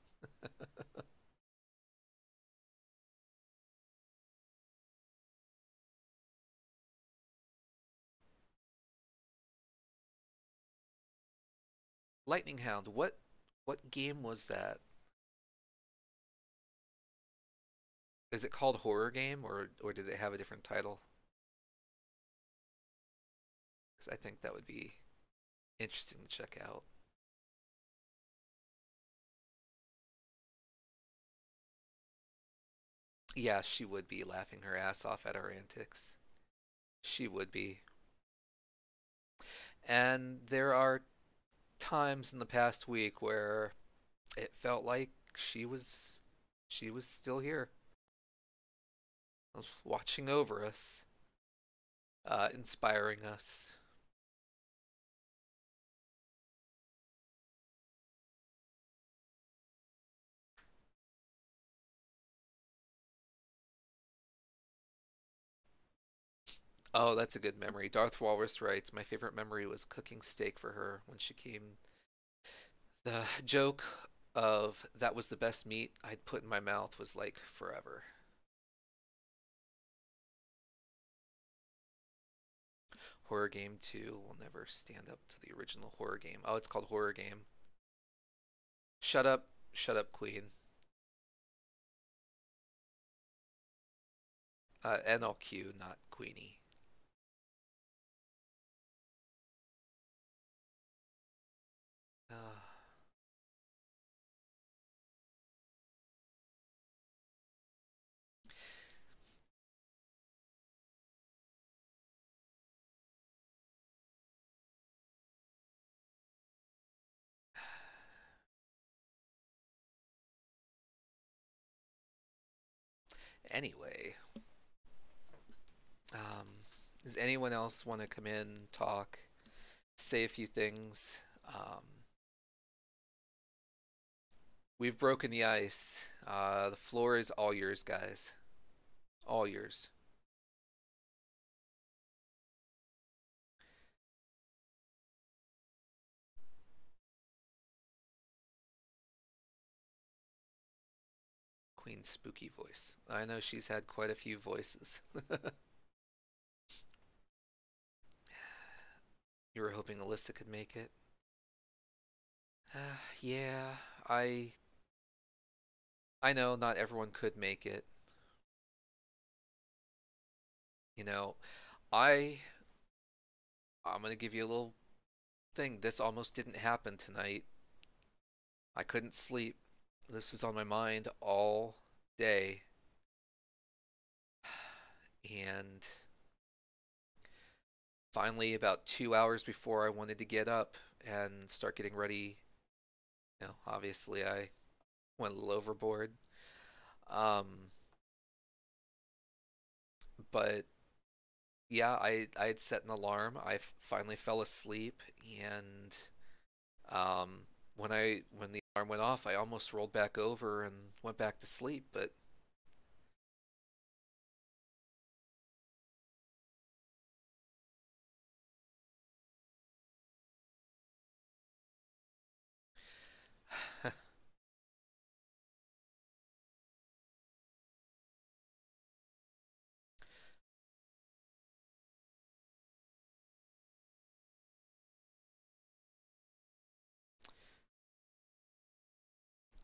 Lightning Hound. What game was that? Is it called horror game or did it have a different title? Because I think that would be interesting to check out. Yeah, she would be laughing her ass off at our antics. She would be. And there are times in the past week where it felt like she was still here, watching over us, inspiring us. Oh, that's a good memory. Darth Walrus writes, my favorite memory was cooking steak for her when she came. The joke of that was the best meat I'd put in my mouth was like forever. Horror Game 2 will never stand up to the original horror game. Oh, it's called Horror Game. Shut up, Queen. NLQ, not Queenie. Uh, anyway, um, does anyone else want to come in, talk, say a few things? We've broken the ice. The floor is all yours, guys. All yours. Queen's spooky voice. I know she's had quite a few voices. You were hoping Alyssa could make it? Yeah, I I know not everyone could make it. You know, I I'm gonna give you a little thing. This almost didn't happen tonight. I couldn't sleep. This was on my mind all day. And finally, about 2 hours before I wanted to get up and start getting ready, obviously I went a little overboard. Um, But yeah, I had set an alarm. Finally fell asleep, and when the alarm went off, I almost rolled back over and went back to sleep. But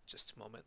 just a moment.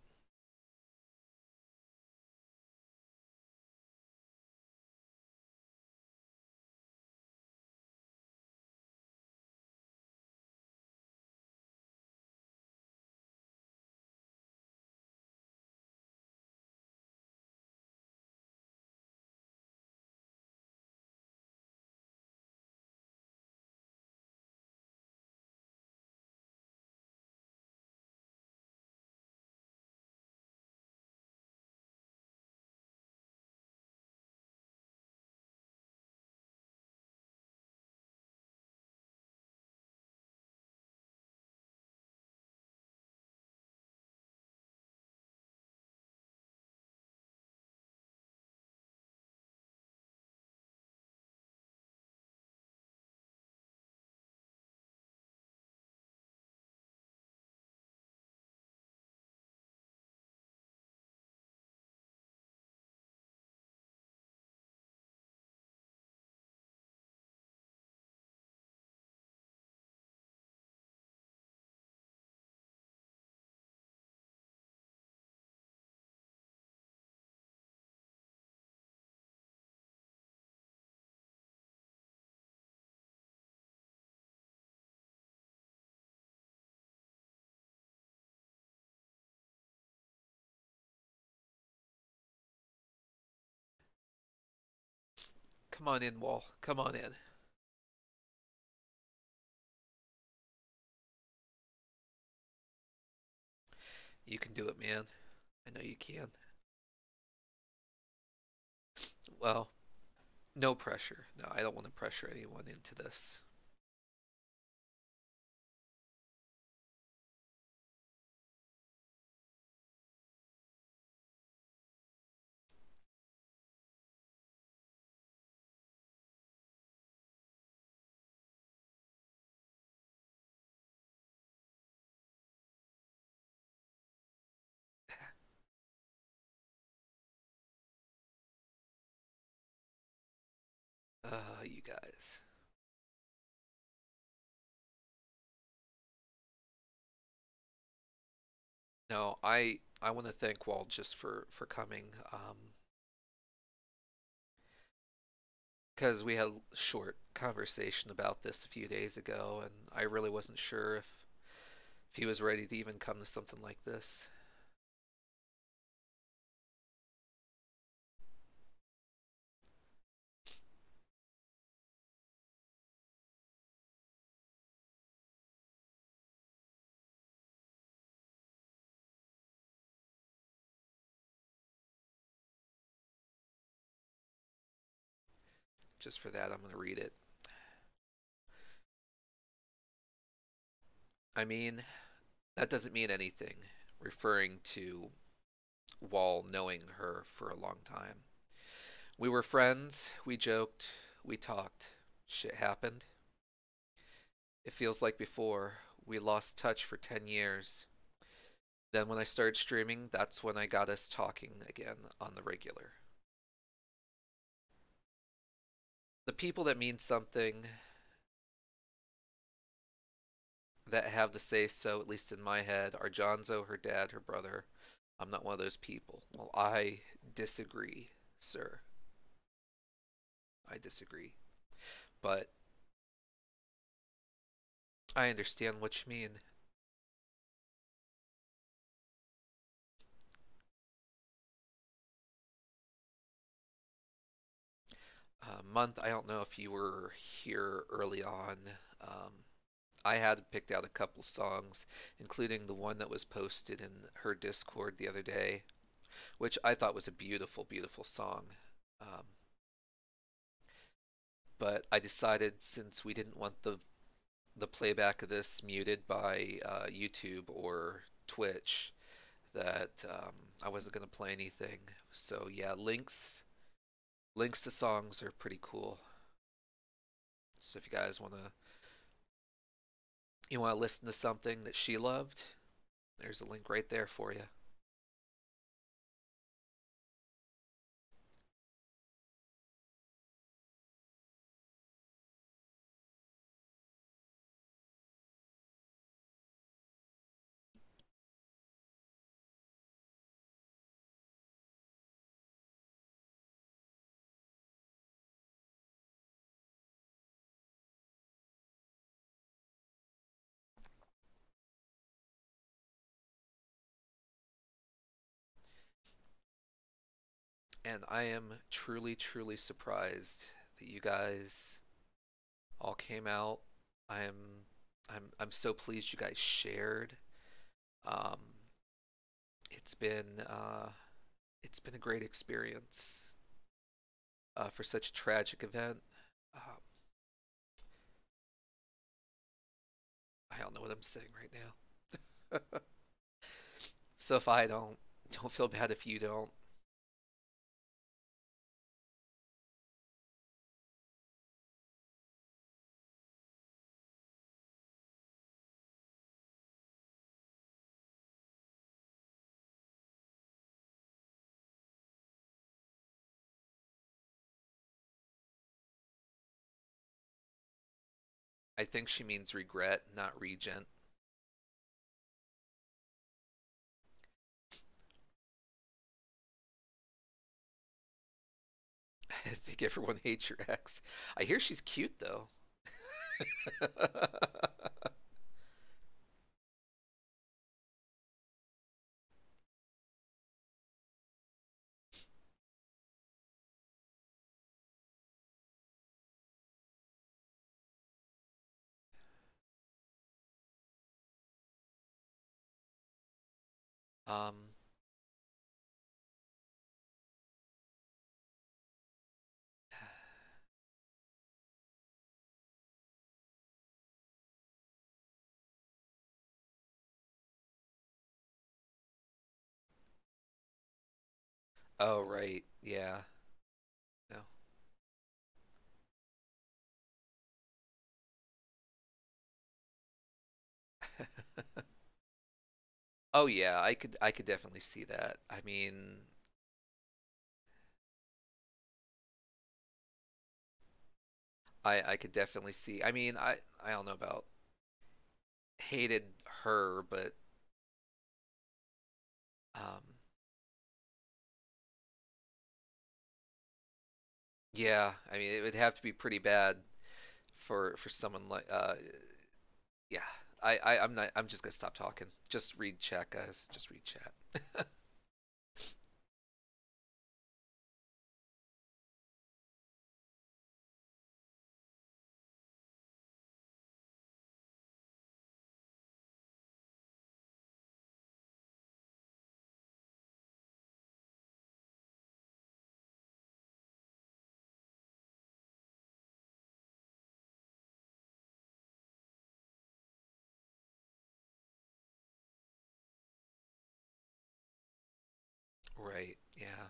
Come on in, Wall. Come on in. You can do it, man. I know you can. Well, no pressure. No, I don't want to pressure anyone into this. You guys. No, I want to thank Walt just for coming. Because we had a short conversation about this a few days ago, and I really wasn't sure if he was ready to even come to something like this. Just for that, I'm going to read it. I mean, that doesn't mean anything, referring to Wall knowing her for a long time. We were friends, we joked, we talked. Shit happened. It feels like before. We lost touch for 10 years. Then when I started streaming, that's when I got us talking again on the regular. The people that mean something, that have the say so, at least in my head, are Jonzo, her dad, her brother. I'm not one of those people. Well, I disagree, sir. I disagree. But I understand what you mean. Month, I don't know if you were here early on. Um, I had picked out a couple songs, including the one that was posted in her Discord the other day, which I thought was a beautiful, beautiful song. Um, but I decided since we didn't want the playback of this muted by YouTube or Twitch that I wasn't gonna play anything. So yeah, links to songs are pretty cool. So if you wanna listen to something that she loved, there's a link right there for you. And I am truly, truly surprised that you guys all came out. I'm I'm so pleased you guys shared. Um, it's been uh, it's been a great experience for such a tragic event. Um, I don't know what I'm saying right now. So if I don't feel bad if you don't. I think she means regret, not regent. I think everyone hates your ex. I hear she's cute though. um, oh right, yeah. No. Oh yeah, I could definitely see that. I mean, I could definitely see. I mean, I don't know about hated her, but um, yeah. I mean, it would have to be pretty bad for someone like yeah. I'm not. I'm just gonna stop talking. Just read chat, guys. Just read chat. Right. Yeah.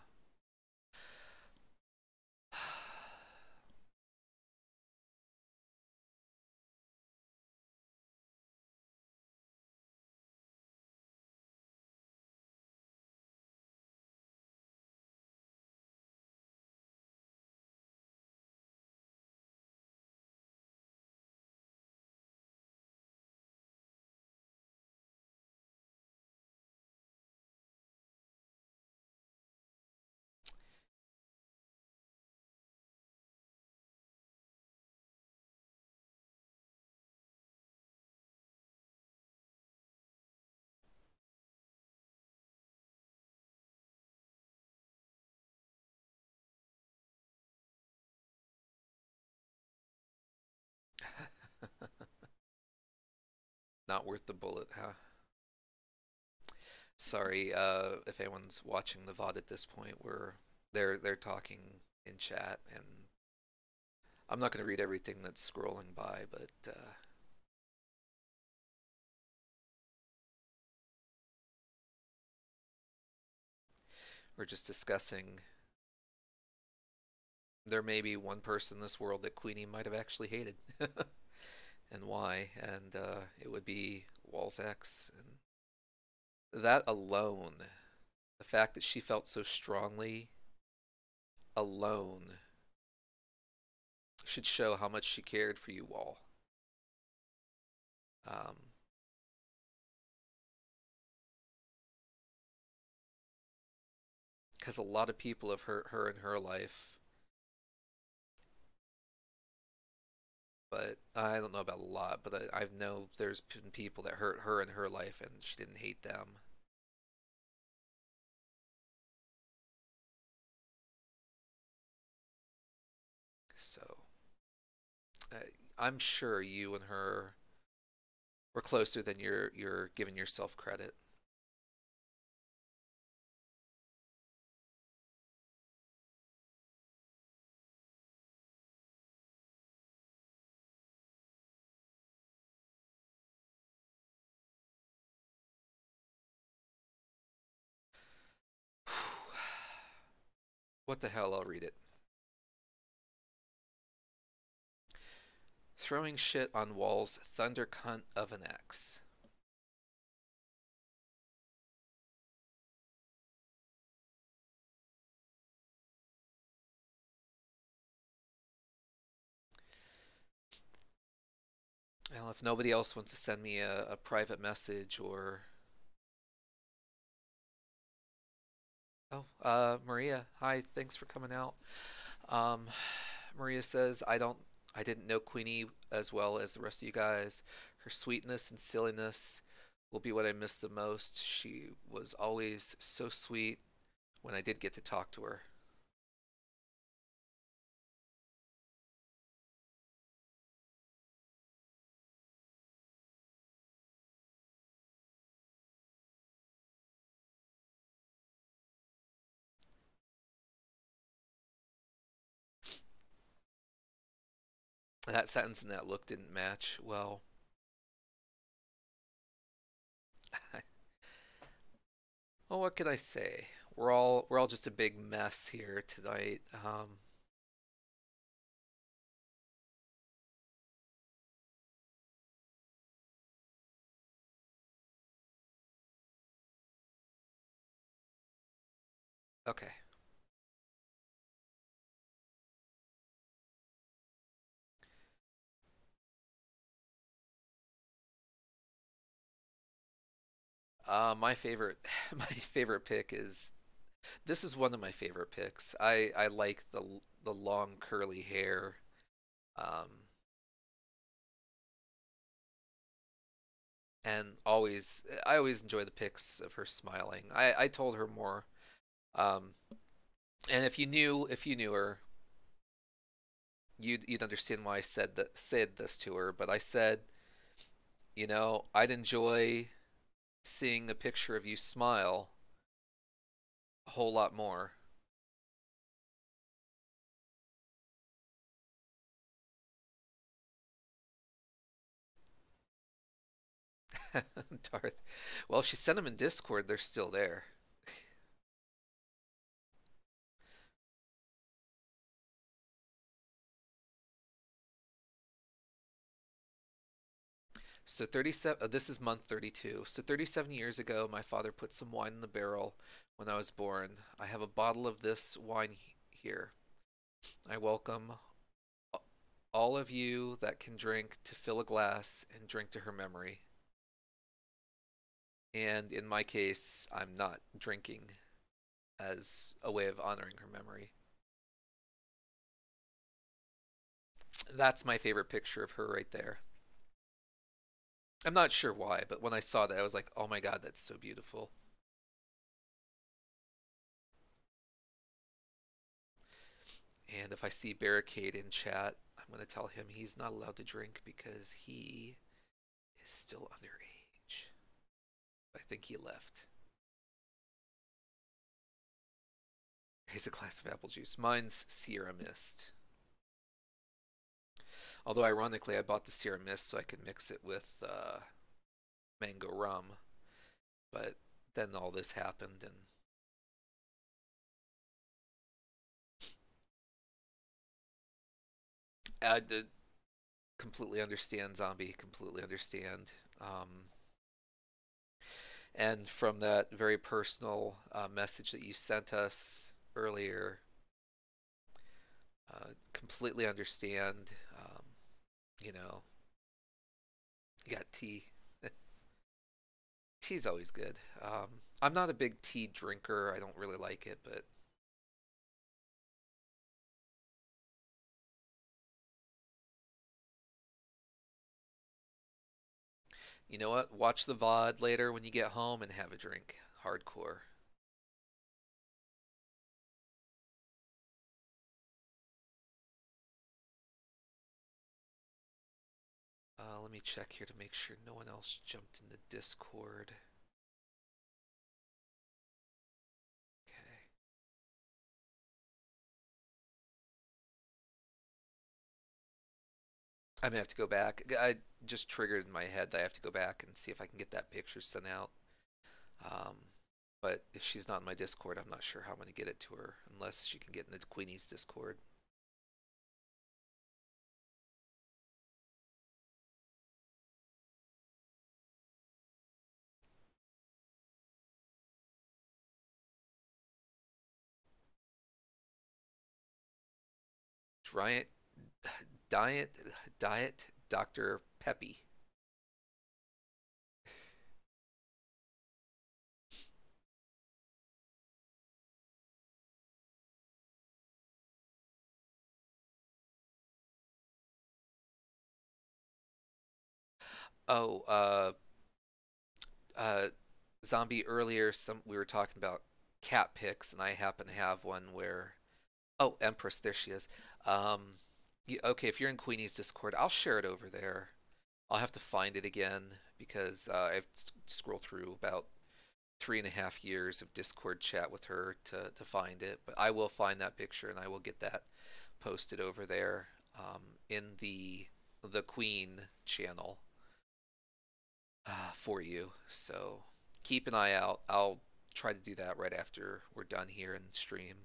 Not worth the bullet, huh? Sorry, if anyone's watching the VOD at this point, they're talking in chat, and I'm not going to read everything that's scrolling by, but we're just discussing there may be one person in this world that Queenie might have actually hated and why, and it would be Wall's ex. And that alone, the fact that she felt so strongly alone, should show how much she cared for you, Wall. Um, because a lot of people have hurt her in her life, but I don't know about a lot, but I know there's been people that hurt her in her life and she didn't hate them. So uh, I'm sure you and her were closer than you're giving yourself credit. What the hell? I'll read it. Throwing shit on Wall's thunder cunt of an ex. Well, if nobody else wants to send me a private message or oh, Maria, hi, thanks for coming out. Um, Maria says, I didn't know Queenie as well as the rest of you guys. Her sweetness and silliness will be what I miss the most. She was always so sweet when I did get to talk to her. That sentence and that look didn't match well. Well, what can I say? We're all just a big mess here tonight. Okay. My favorite my favorite pick is this is one of my favorite picks. I like the long curly hair. Um, and always I always enjoy the pics of her smiling. I told her more. Um, and if you knew her, you'd understand why I said this to her. But I said, I'd enjoy seeing a picture of you smile a whole lot more. Darth. Well, if she sent them in Discord, they're still there. So 37, this is month 32. So 37 years ago, my father put some wine in the barrel when I was born. I have a bottle of this wine here. I welcome all of you that can drink to fill a glass and drink to her memory. And in my case, I'm not drinking as a way of honoring her memory. That's my favorite picture of her right there. I'm not sure why, but when I saw that, I was like, oh my God, that's so beautiful. And if I see Barricade in chat, I'm going to tell him he's not allowed to drink because he is still underage. I think he left. Here's a glass of apple juice. Mine's Sierra Mist. Although ironically, I bought the Sierra Mist so I could mix it with mango rum, but then all this happened, and I did completely understand zombie, completely understand. Um, and from that very personal message that you sent us earlier, completely understand. You know, you got tea. Tea's always good. I'm not a big tea drinker. I don't really like it, but you know what? Watch the VOD later when you get home and have a drink. Hardcore. Let me check here to make sure no one else jumped into Discord. Okay. I'm gonna have to go back. I just triggered in my head that I have to go back and see if I can get that picture sent out. Um, but if she's not in my Discord, I'm not sure how I'm gonna get it to her unless she can get into Queenie's Discord. Diet, diet, diet, Dr. Peppy. Oh, uh, Zombie earlier. Some we were talking about cat pics, and I happen to have one where. Oh, Empress, there she is. Um, okay, if you're in Queenie's Discord, I'll share it over there. I'll have to find it again because I've scrolled through about 3.5 years of Discord chat with her to find it. But I will find that picture and I will get that posted over there in the Queen channel for you. So keep an eye out. I'll try to do that right after we're done here in stream,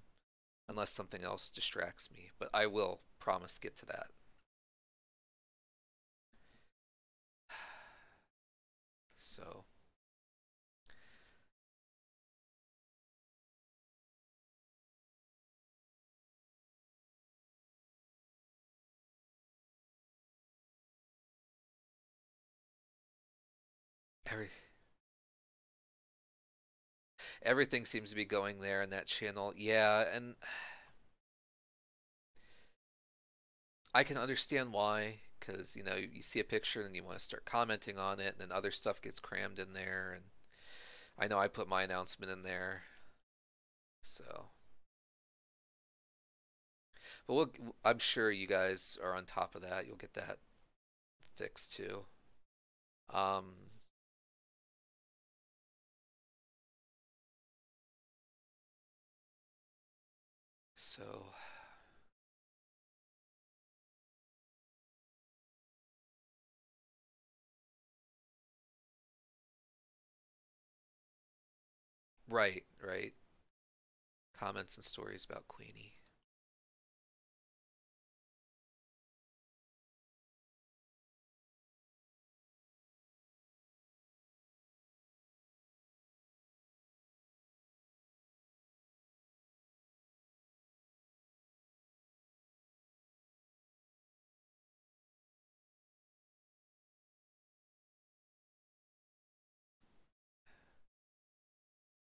unless something else distracts me. But I will promise get to that. So every everything seems to be going there in that channel. Yeah, and I can understand why, because you see a picture and you want to start commenting on it, and then other stuff gets crammed in there. And I know I put my announcement in there, so but I'm sure you guys are on top of that. You'll get that fixed too. Um, so right, right. Comments and stories about Queenie.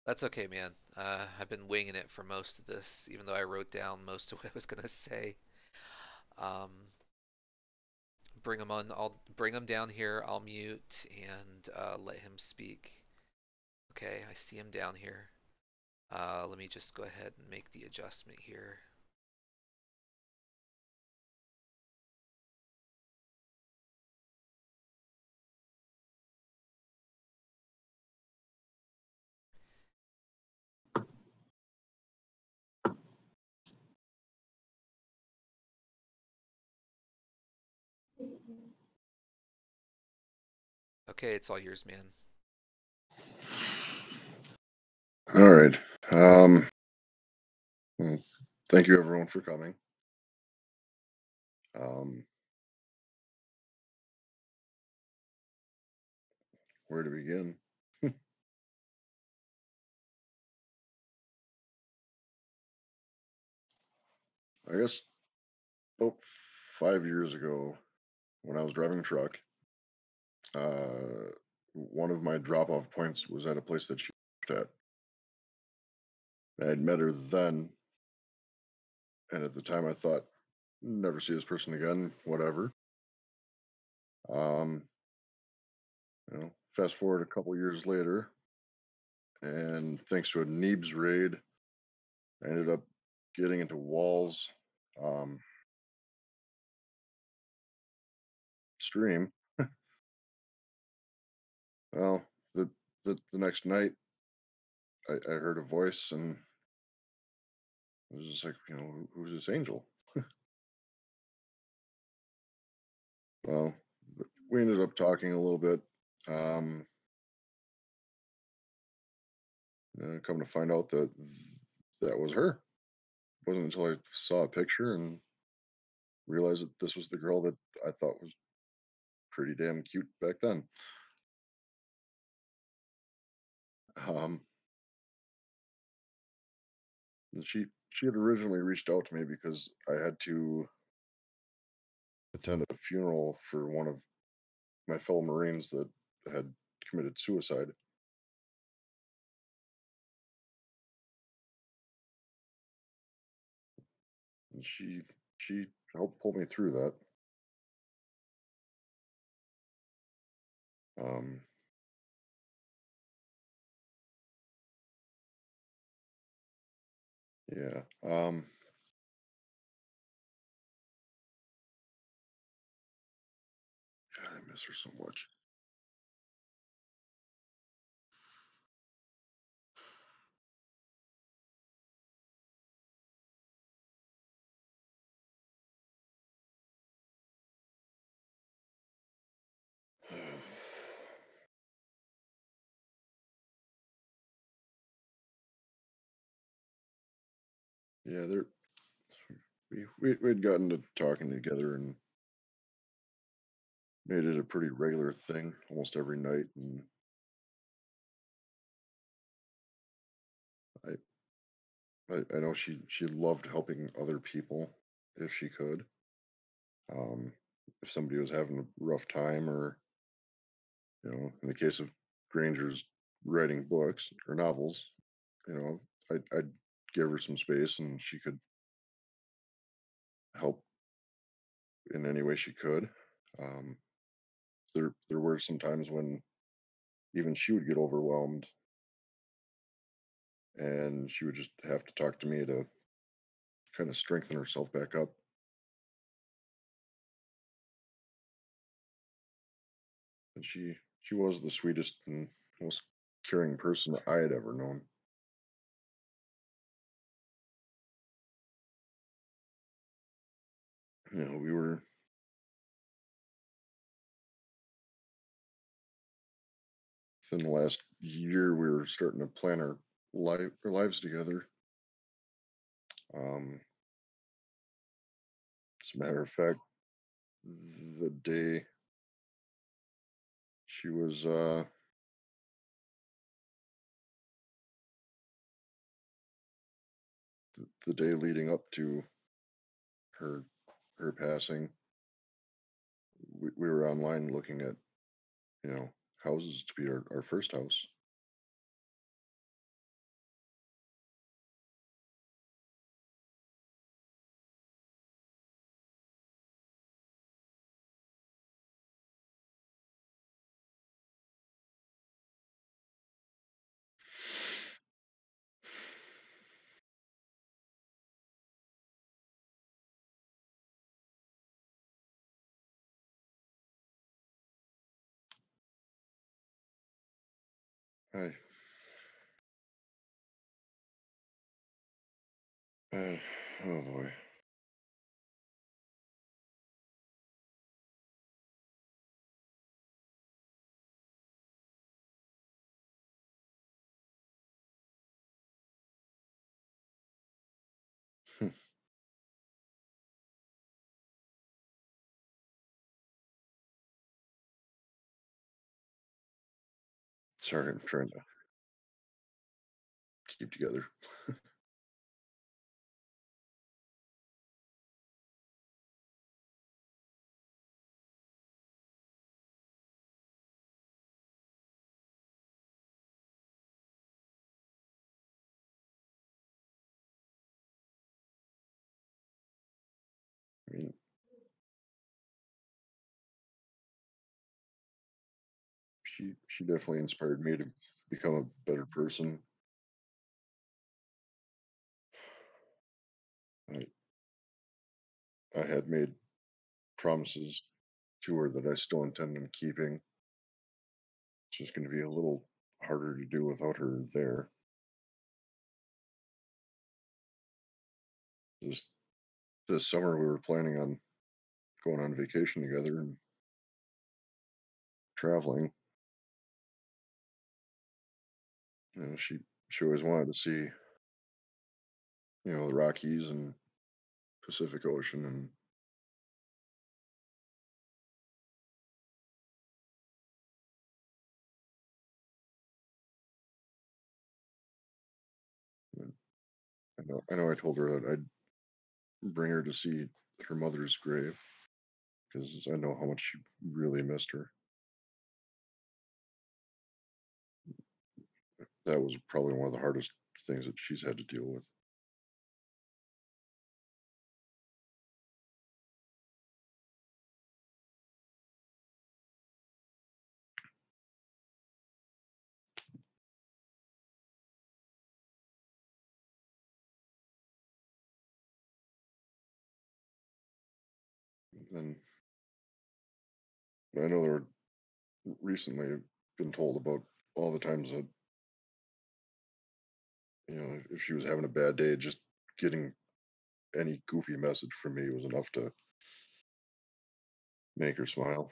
That's okay, man. I've been winging it for most of this, even though I wrote down most of what I was gonna say. Um, bring him on. I'll bring him down here. I'll mute and let him speak. Okay, I see him down here. Let me just go ahead and make the adjustment here. Okay, it's all yours, man. All right. Um, well, thank you everyone for coming. Um, where to begin? I guess about 5 years ago, when I was driving a truck, uh, one of my drop-off points was at a place that she worked at. And I'd met her then, and at the time I thought, never see this person again, whatever. Um, fast forward a couple years later, and thanks to a Neebs raid, I ended up getting into walls. Um, Stream. Well, the the next night, I heard a voice, and it was just like, who's this angel? Well, we ended up talking a little bit. Um, and come to find out that that was her. It wasn't until I saw a picture and realized that this was the girl that I thought was pretty damn cute back then. Um, and she had originally reached out to me because I had to attend a funeral for one of my fellow Marines that had committed suicide. And she helped pull me through that. Um, yeah. God, I miss her so much. Yeah, we'd gotten to talking together and made it a pretty regular thing almost every night. And I I know she loved helping other people if she could. Um, if somebody was having a rough time, or in the case of Granger's writing books or novels, I'd give her some space and she could help in any way she could. Um, there were some times when even she would get overwhelmed, and she would just have to talk to me to kind of strengthen herself back up. And she was the sweetest and most caring person I had ever known. We were within the last year we were starting to plan our lives together. Um, as a matter of fact, the day she was the day leading up to her her passing, we were online looking at houses to be our first house. I, uh, oh boy. Hmm. Sorry, I'm trying to keep together. I mean, she definitely inspired me to become a better person. I I had made promises to her that I still intend on keeping. It's just going to be a little harder to do without her there. Just this summer, we were planning on going on vacation together and traveling. She always wanted to see, the Rockies and Pacific Ocean, and I know I told her that I'd bring her to see her mother's grave because I know how much she really missed her. That was probably one of the hardest things that she's had to deal with. And I know there were recently I've been told about all the times that if she was having a bad day, just getting any goofy message from me was enough to make her smile.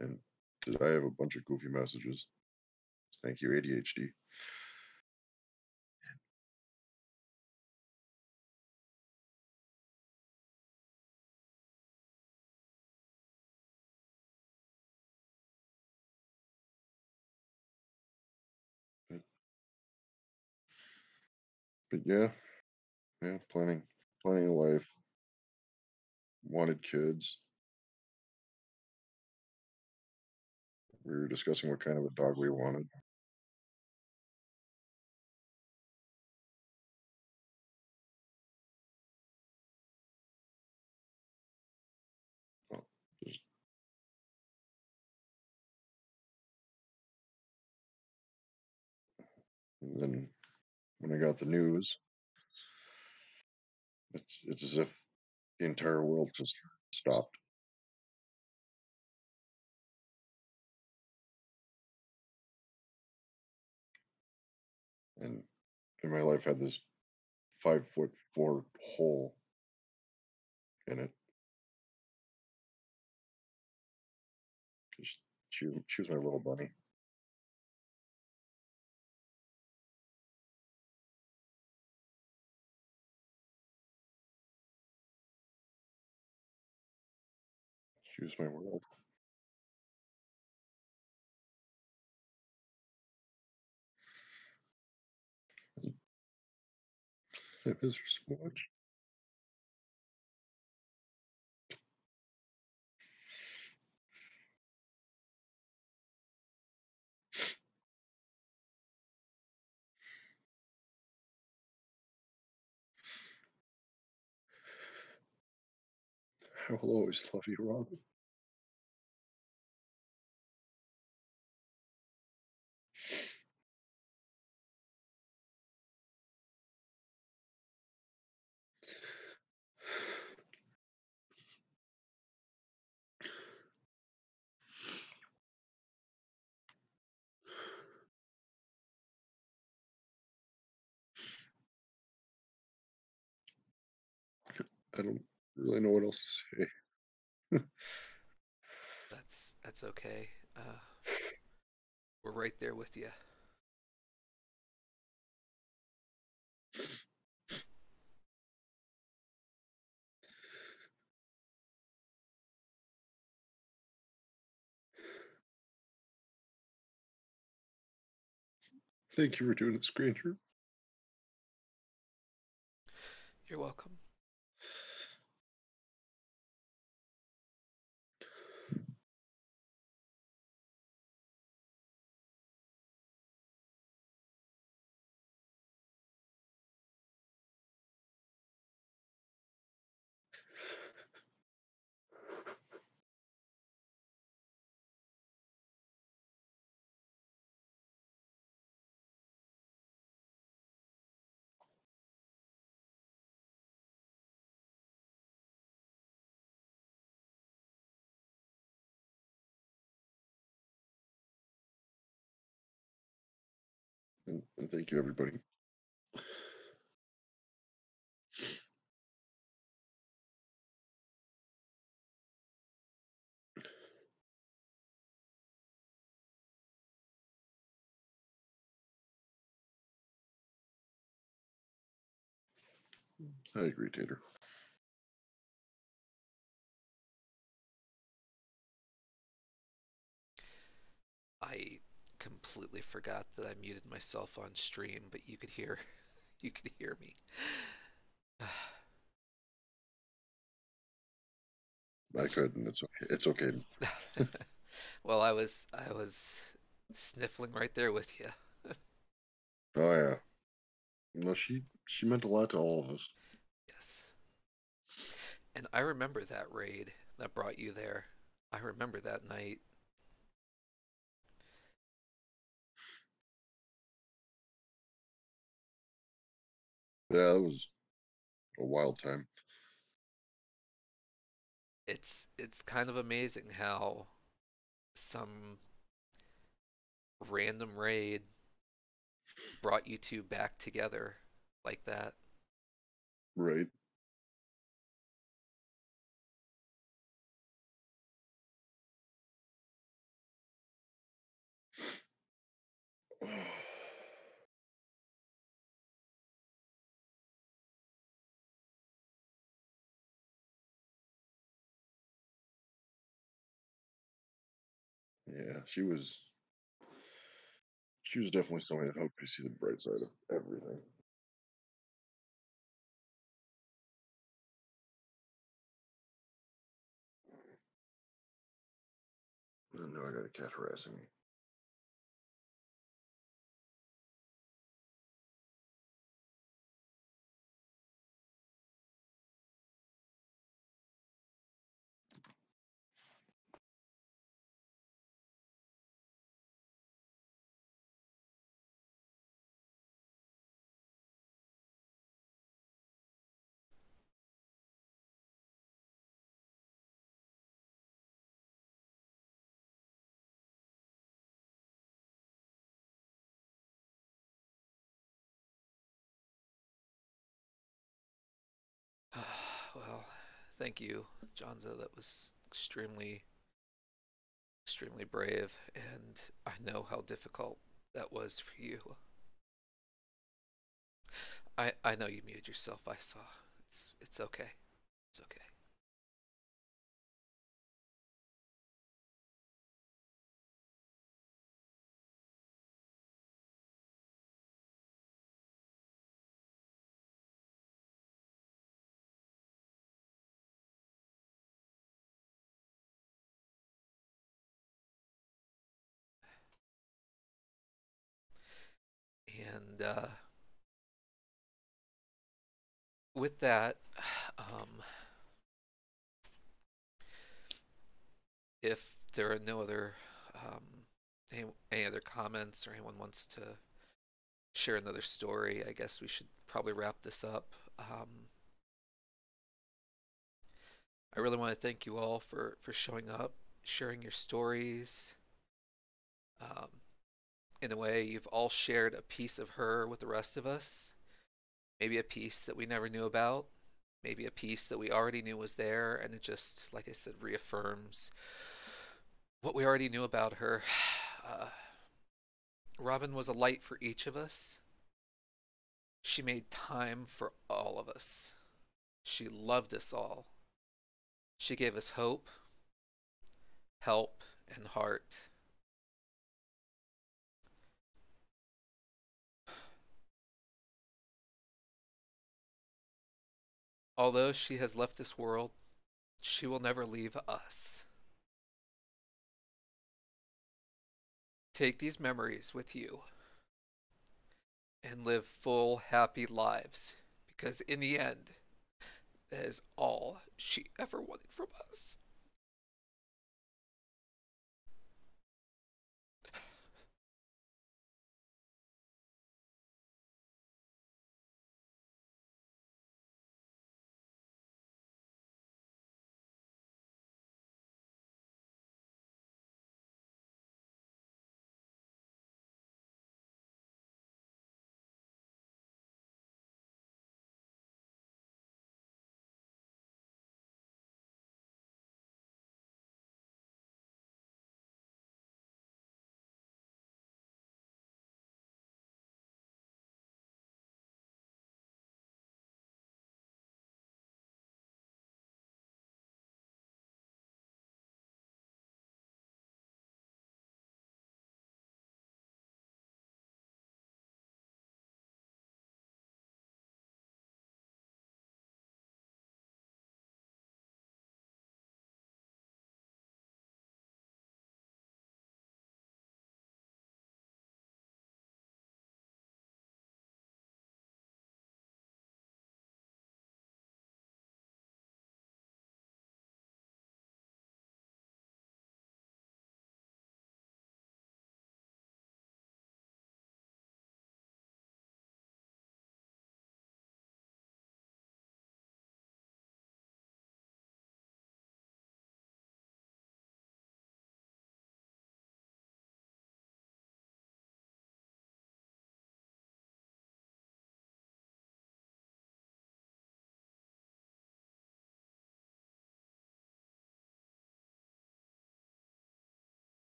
And did I have a bunch of goofy messages? Thank you, ADHD. But, but yeah, yeah, planning a life, wanted kids. We were discussing what kind of a dog we wanted. Oh, just, and then when I got the news, it's as if the entire world just stopped, and my life had this 5'4" hole in it. Just, she was my little bunny. She was my world. I miss her so much. I will always love you, Robin. I don't really know what else to say. That's okay. We're right there with you. Thank you for doing it, stranger. You're welcome. And thank you, everybody. I agree, Tater. I completely forgot that I muted myself on stream, but you could hear you could hear me. I couldn't. It's okay. It's okay. Well, I was sniffling right there with you. Oh yeah. No, she meant a lot to all of us. Yes. And I remember that raid that brought you there. I remember that night. Yeah, that was a wild time. It's kind of amazing how some random raid brought you two back together like that. Right. Yeah, she was definitely somebody that helped me see the bright side of everything. I know I got a cat harassing me. Well, thank you, Jonza. That was extremely brave, and I know how difficult that was for you. I know you muted yourself. I saw. It's okay. It's okay. And with that, um, if there are no other um, any other comments or anyone wants to share another story, I guess we should probably wrap this up. I really want to thank you all for showing up, sharing your stories. Um, in a way, you've all shared a piece of her with the rest of us. Maybe a piece that we never knew about. Maybe a piece that we already knew was there, and it just, like I said, reaffirms what we already knew about her. Uh, Robin was a light for each of us. She made time for all of us. She loved us all. She gave us hope, help, and heart. Although she has left this world, she will never leave us. Take these memories with you and live full, happy lives because, in the end, that is all she ever wanted from us.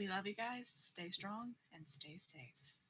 We love you guys. Stay strong and stay safe.